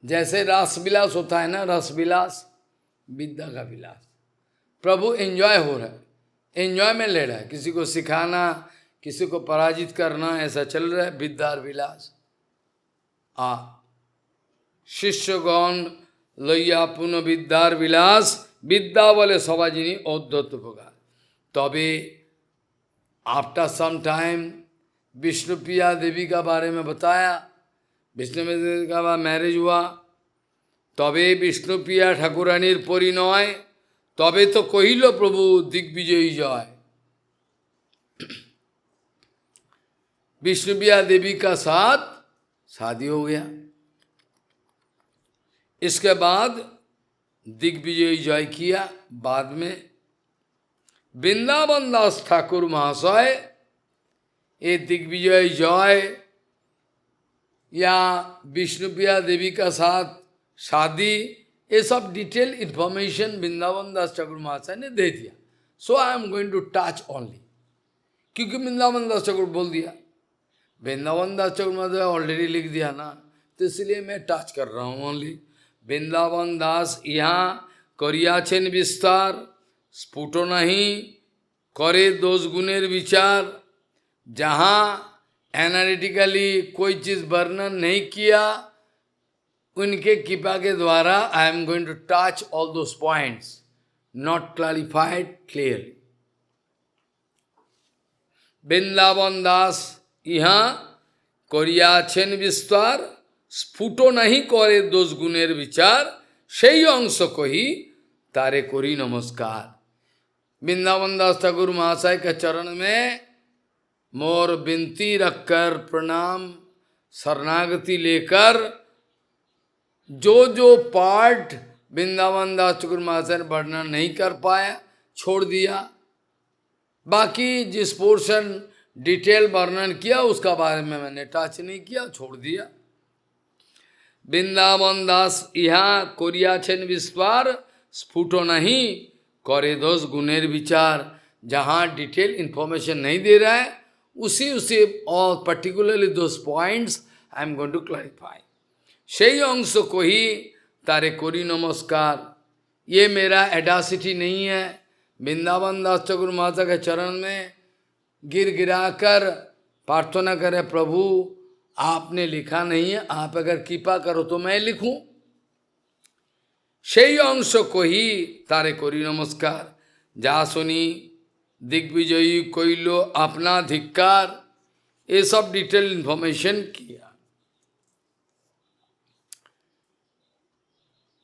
जैसे रस विलास होता है ना, रस विलास, विद्या का विलास। प्रभु एंजॉय हो रहा है, एंजॉय में ले रहा है, किसी को सिखाना, किसी को पराजित करना, ऐसा चल रहा है विद्यार विलास। शिष्यगण लैया पुनः विद्यार विलास, विद्या बोले सबाजिनी औद्धत प्रकार। तभी आफ्टर सम टाइम विष्णुप्रिया देवी का बारे में बताया, विष्णुप्रिया देवी का बाद मैरिज हुआ, तबे विष्णुप्रिया ठाकुरानीर परिणय, तबे तो कहिल प्रभु दिग्विजयी जय। विष्णुप्रिया देवी का साथ शादी हो गया। इसके बाद दिग्विजयी जय किया। बाद में वृंदावन दास ठाकुर महाशय ये दिग्विजय जय या विष्णुप्रिया देवी का साथ शादी, ये सब डिटेल इंफॉर्मेशन वृंदावन दास ठाकुर महाशय ने दे दिया। So I am going to touch only, क्योंकि वृंदावन दास ठाकुर बोल दिया, वृंदावन दास ठाकुर महाशय ऑलरेडी लिख दिया ना, तो इसलिए मैं टच कर रहा हूँ ओनली। वृंदावन दास यहाँ करियाछेन विस्तार, स्फुट नहीं करे दोष गुणेर विचार, जहाँ एनालिटिकली कोई चीज वर्णन नहीं किया, उनके कृपा के द्वारा I am going to touch all those points not clarified clearly. Vrindavan Das ইহা করিয়াছেন বিস্তার, স্ফুট নাহি করে দোষ গুণের বিচার, সেই অংশ কহি तारे कोरी नमस्कार। वृंदावन दास ठाकुर महाशय के चरण में मोर विनती रखकर प्रणाम शरणागति लेकर जो जो पार्ट वृंदावन दास ठाकुर महाशय ने वर्णन नहीं कर पाया छोड़ दिया, बाकी जिस पोर्शन डिटेल वर्णन किया उसका बारे में मैंने टच नहीं किया, छोड़ दिया। वृंदावन दास यहाँ कोरियाछेन विस्तार, स्फुटो नहीं करे दोष गुणेर विचार। जहाँ डिटेल इंफॉर्मेशन नहीं दे रहा है उसी और particularly those points I am going to clarify. সেই অংশ को ही तारे कोरी नमस्कार। ये मेरा एडासिटी नहीं है, वृंदावन दास ठाकुर माता के चरण में गिर गिराकर प्रार्थना करे, प्रभु आपने लिखा नहीं है, आप अगर कृपा करो तो मैं लिखूं। সেই অংশ কহি তারে করি নমস্কার। যা শুনি दिग्विजयी কইল अपना धिक्कार, ये सब डिटेल इंफॉर्मेशन किया।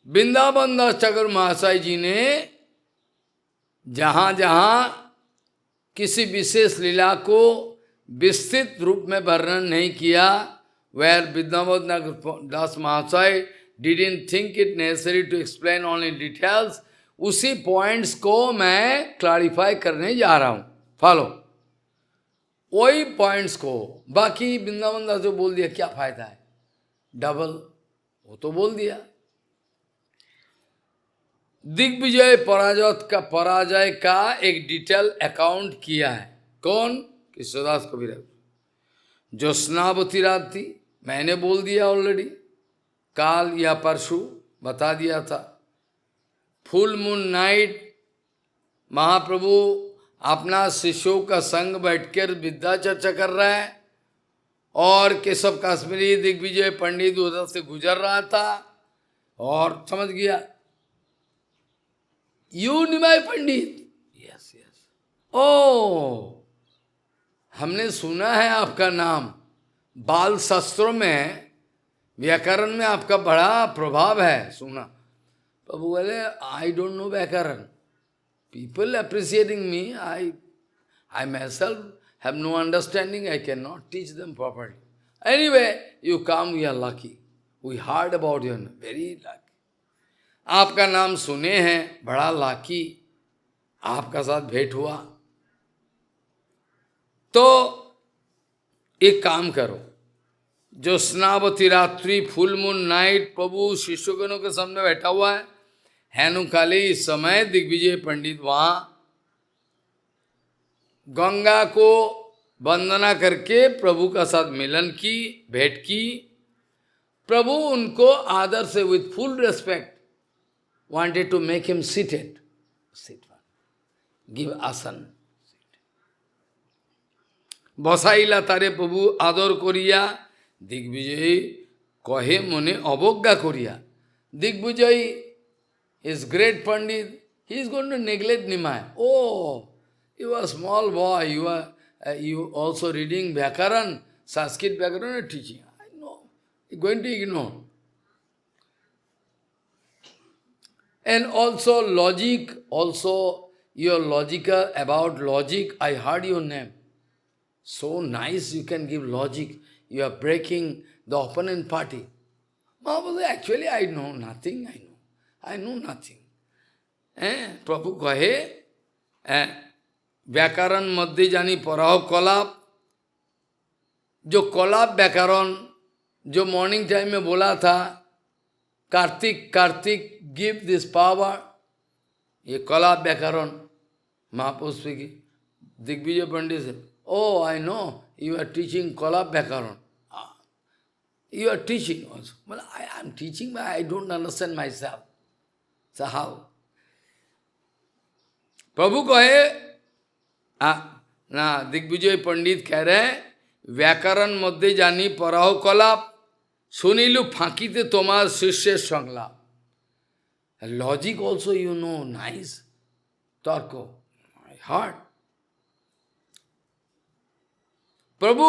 वृंदावन दास ठाकुर महाशय जी ने जहाँ जहाँ किसी विशेष लीला को विस्तृत रूप में वर्णन नहीं किया, where वृंदावन दास महाशय didn't think it necessary to explain all in details, उसी पॉइंट्स को मैं क्लैरिफाई करने जा रहा हूँ। फॉलो वही पॉइंट्स को, बाकी वृंदावन दास जो बोल दिया क्या फायदा है, डबल वो तो बोल दिया। दिग्विजय पराजय का एक डिटेल अकाउंट किया है। कौन? कृष्णदास कबीर। ज्योत्स्नावती रात थी, मैंने बोल दिया ऑलरेडी, काल या परसों बता दिया था। फुल मून नाइट महाप्रभु अपना शिष्यों का संग बैठकर विद्या चर्चा कर रहा है और केशव काश्मीरी दिग्विजय पंडित उधर से गुजर रहा था और समझ गया, you Nimai Pandit, yes yes, ओ हमने सुना है आपका नाम, बाल शास्त्रों में व्याकरण में आपका बड़ा प्रभाव है, सुना। प्रभु बोले आई डोंट नो व्याकरण, people appreciating me, I myself have no understanding, I can not teach them properly. Anyway you come, we are lucky, we heard about your, very lucky, आपका नाम सुने हैं, बड़ा लाकी, आपका साथ भेंट हुआ। तो एक काम करो, ज्योत्स्नावती रात्रि फुल मून नाइट प्रभु शिष्यगणों के सामने बैठा हुआ है, हैनुकाली इस समय दिग्विजय पंडित वहां गंगा को वंदना करके प्रभु का साथ मिलन की, भेंट की। प्रभु उनको आदर से with full respect wanted to make him seated, give आसन, বসাইলা তারে প্রভু আদর করিয়া, दिग्विजयी कहे मने अवज्ञा करिया। दिग्विजयी is great Pandit, he is going to neglect Nimai. Oh, you are a small boy, you also reading Vyakaran, Sanskrit Vyakaran and teaching. I know, you are going to ignore. And also logic, also you are logical about logic, I heard your name. So nice you can give logic. You are breaking the opponent party. Mahaprabhu, actually I know nothing, I know nothing. प्रभु कहे व्याकरण मध्य जानी पढ़ाओ कलाप, जो कलाप व्याकरण जो morning time में बोला था, कार्तिक गिव दिस पावर, ये कलाप व्याकरण महापुरुष की दिग्विजय पंडित से, oh I know you are teaching कलाप व्याकरण, you are teaching also. Well, I am teaching but I don't understand myself. So how? प्रभु कहे ना दिग्विजय पंडित कह रहे हैं व्याकरण मध्य जानी पराहो कलाप सुनीलु फांकीते तोमार शिष्य संलाप logic also you know nice तर्को हार्ट प्रभु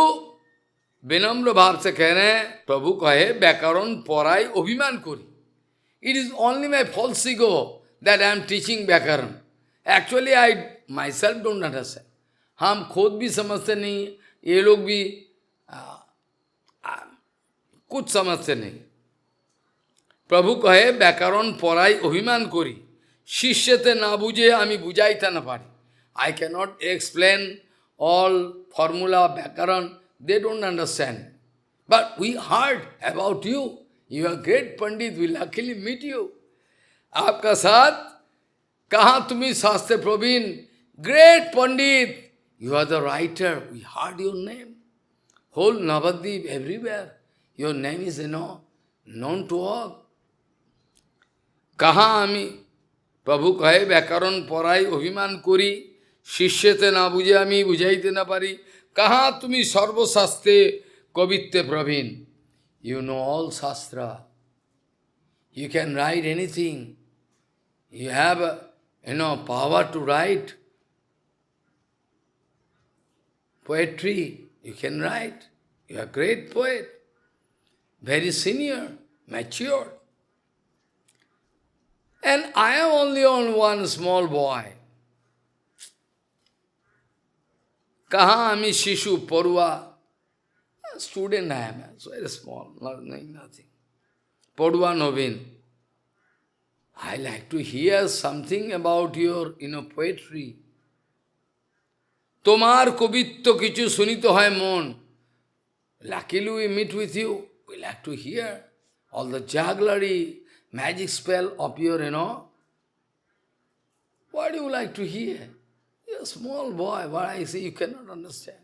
विनम्र भाव से कह रहे हैं प्रभु कहे व्याकरण पढ़ाई अभिमान करी it is only my false ego that I am teaching व्याकरण actually I myself don't understand हम खुद भी समझते नहीं ये लोग भी कुछ समझते नहीं प्रभु कहे व्याकरण पढ़ाई अभिमान करी शिष्यते ना बुझे आमी बुझाइते ना पारी I can not explain all formula व्याकरण they don't understand but we heard about you you are great pandit we luckily meet you आपका साथ कहाँ तुम्ही शास्त्र Praveen great pandit you are the writer we heard your name whole Navadvip everywhere your name is known to all कहाँ आमी प्रभु कहे व्याकरण पढ़ाई अभिमान करी शिष्यते ना बुझे आमी बुझाइते ना पारी कहाँ तुम्ही सर्वशास्त्रे कवित्ते प्रवीण you know all shastra you can write anything you have power to write poetry you can write you are great poet very senior mature and I am only on one small boy कहाँ आमी शिशु पढ़ुआ student I am very small nothing पढ़ुआ नवीन I like to hear something about your poetry তোমার কবিত্ব কিছু শুনিতে হয় মন luckily we meet with you we like to hear all the jugglery magic spell of your what do you like to hear you're a small boy what I say you cannot understand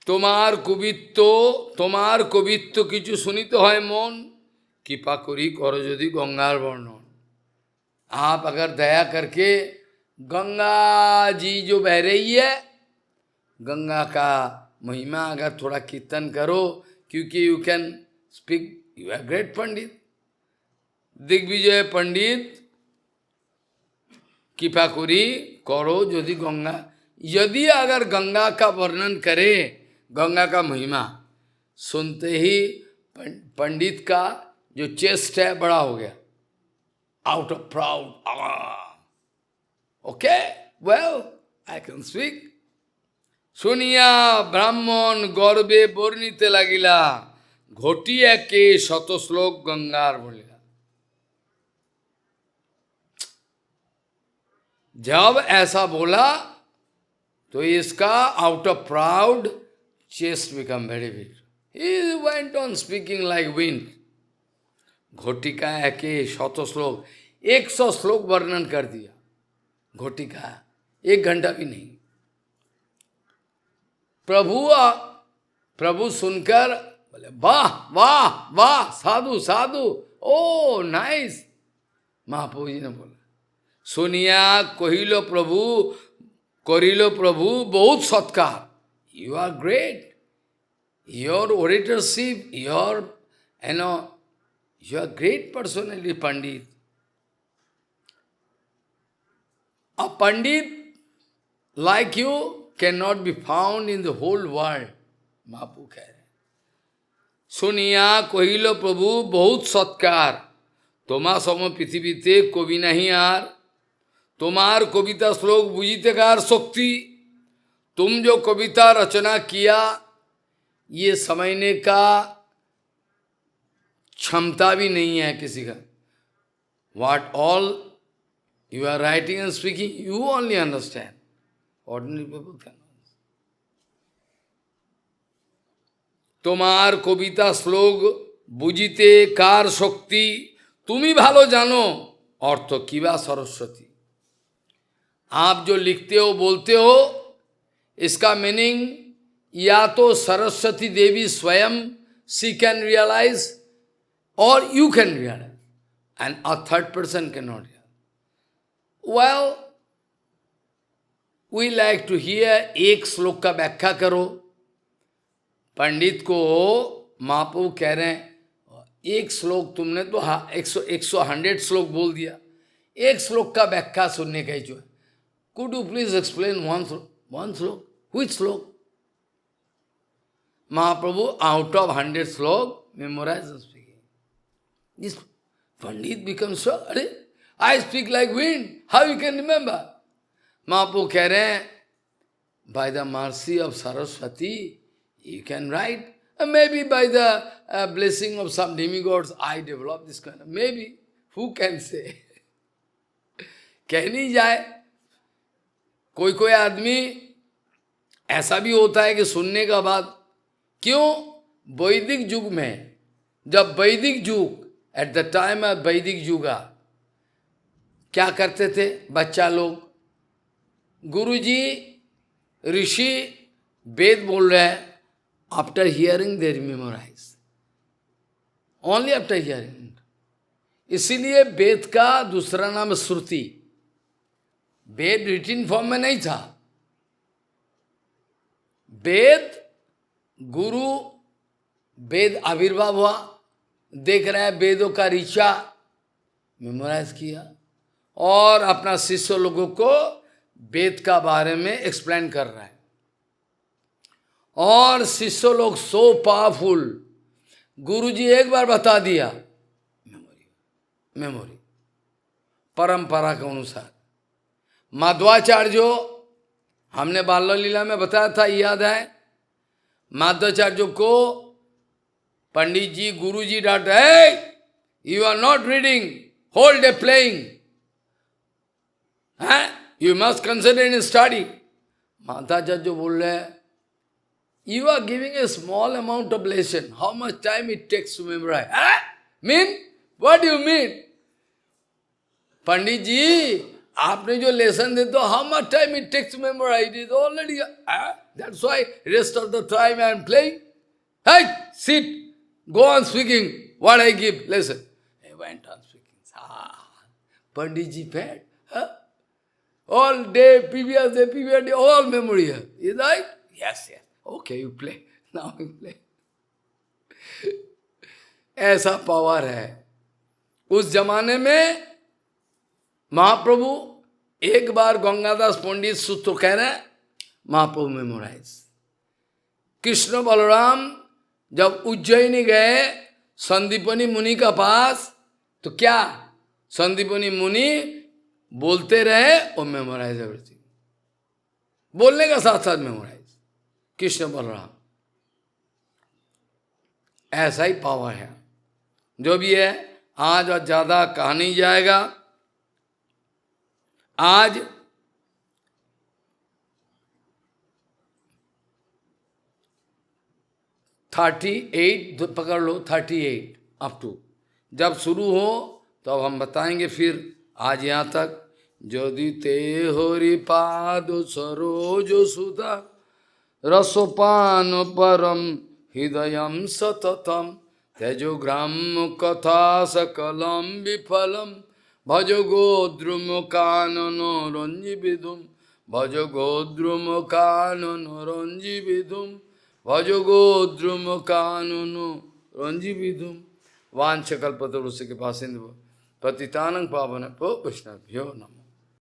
তোমার কবিত্ব কিছু শুনিতে হয় মন कृपा करी करो यदि गंगार वर्णन आप अगर दया करके गंगा जी जो बह रही है गंगा का महिमा अगर थोड़ा कीर्तन करो क्योंकि you can speak you are great pandit Digvijay pandit कृपा करी करो यदि गंगा यदि अगर गंगा का वर्णन करे गंगा का महिमा सुनते ही पंडित का जो चेस्ट है बड़ा हो गया out of proud okay well I can speak सुनिया ब्राह्मण गर्वे वर्णिते लागिला घटिया के शत श्लोक गंगार बोलिला जब ऐसा बोला तो इसका out of proud chest become very big he went on speaking like wind घोटिका के शत श्लोक 100 श्लोक वर्णन कर दिया घोटिका 1 घंटा भी नहीं प्रभु सुनकर बोले वाह वाह वाह साधु साधु ओ नाइस महाप्रभु जी ने बोला सुनिया कहिलो प्रभु बहुत सत्कार you are great your oratorship your you are great personality Pandit. A Pandit like you cannot be found in the whole world. Mahaprabhu कह रहे सुनिया कहिलो प्रभु बहुत सत्कार तोमा सम पृथ्वीते कवि नहीं आर तुम्हार कविता श्लोक बुझिते कार शक्ति तुम जो कविता रचना किया ये समझने का क्षमता भी नहीं है किसी का What all you are writing and speaking, you only understand. Ordinary people cannot. তোমার কবিতা শ্লোক বুঝিতে কার শক্তি তুমি ভালো জানো अर्थ किवा सरस्वती आप जो लिखते हो बोलते हो इसका मीनिंग या तो सरस्वती देवी स्वयं she can realize or you can realize, and a third person cannot realize. Well, we like to hear, एक श्लोक का व्याख्या करो। पंडित को महाप्रभु कह रहे हैं, एक श्लोक तुमने तो 100 श्लोक बोल दिया, एक श्लोक का व्याख्या सुनने का ही जो है। Could you please explain one shloka? Which shloka? Mahaprabhu out of 100 shloka memorize speaking. This pandit becomes so, अरे I speak like wind, how you can remember? Mahaprabhu कह रहे हैं, by the mercy of Saraswati you can write, and maybe by the blessing of some demigods I develop this kind of, maybe, who can say? कह नहीं जाए। कोई कोई आदमी ऐसा भी होता है कि सुनने का बाद, क्यों वैदिक युग में, जब वैदिक युग, एट द टाइम ऑफ वैदिक युगा, क्या करते थे बच्चा लोग? गुरुजी ऋषि वेद बोल रहे हैं, after hearing they memorize, only after hearing। इसीलिए वेद का दूसरा नाम श्रुति। वेद रिटिन फॉर्म में नहीं था। वेद गुरु, वेद आविर्भाव हुआ, देख रहे हैं वेदों का ऋचा, मेमोराइज किया और अपना शिष्य लोगों को वेद का बारे में एक्सप्लेन कर रहा है। और शिष्य लोग सो पावरफुल, गुरुजी एक बार बता दिया, मेमोरी परंपरा के अनुसार। माधवाचार्य जो हमने बाल लीला में बताया था, याद है? माधवाचार्य को पंडित जी, गुरुजी डांटे, hey, you are not reading, whole day playing, you must concentrate in study। Madhavacharya जो बोल रहे हैं, you are giving a small amount of lesson, how much time it takes to memorize? Mean? What do you mean? पंडित जी, आपने जो lesson दे तो how much time it takes to memorize? It is already, that's why rest of the time I am playing. Hey, sit, go on speaking what I give lesson. I went on speaking. Pandit ji fed. All day, previous day, all memory. Is right? Yes, yes. Okay, you play. Now you play. ऐसा power है। उस जमाने में महाप्रभु एक बार गंगादास पंडित सूत्र कह रहे हैं, महाप्रभु मेमोराइज। कृष्ण बलराम जब उज्जैनी गए संदीपनी मुनि का पास, तो क्या संदीपनी मुनि बोलते रहे और मेमोराइज एवरीथिंग, बोलने का साथ साथ मेमोराइज। कृष्ण बलराम, ऐसा ही पावर है। जो भी है, आज और ज्यादा कहा नहीं जाएगा। आज $38 पकड़ लो, 38 अप टू, जब शुरू हो तो अब हम बताएंगे। फिर आज यहाँ तक। यदि ते हरि पाद सरोज सुधा रसोपान परम हृदयम सततम तेजो ग्राम कथा सकलम विफलम भज गोद्रुम कानन रंजी विदुम भज गोद्रुम कानन रंजी विदुम भज गोद्रुम कानन रंजी विदुम। वांछकल्पतरुस्य के पास पतितानंग पावन वैष्णवभ्यो नमः।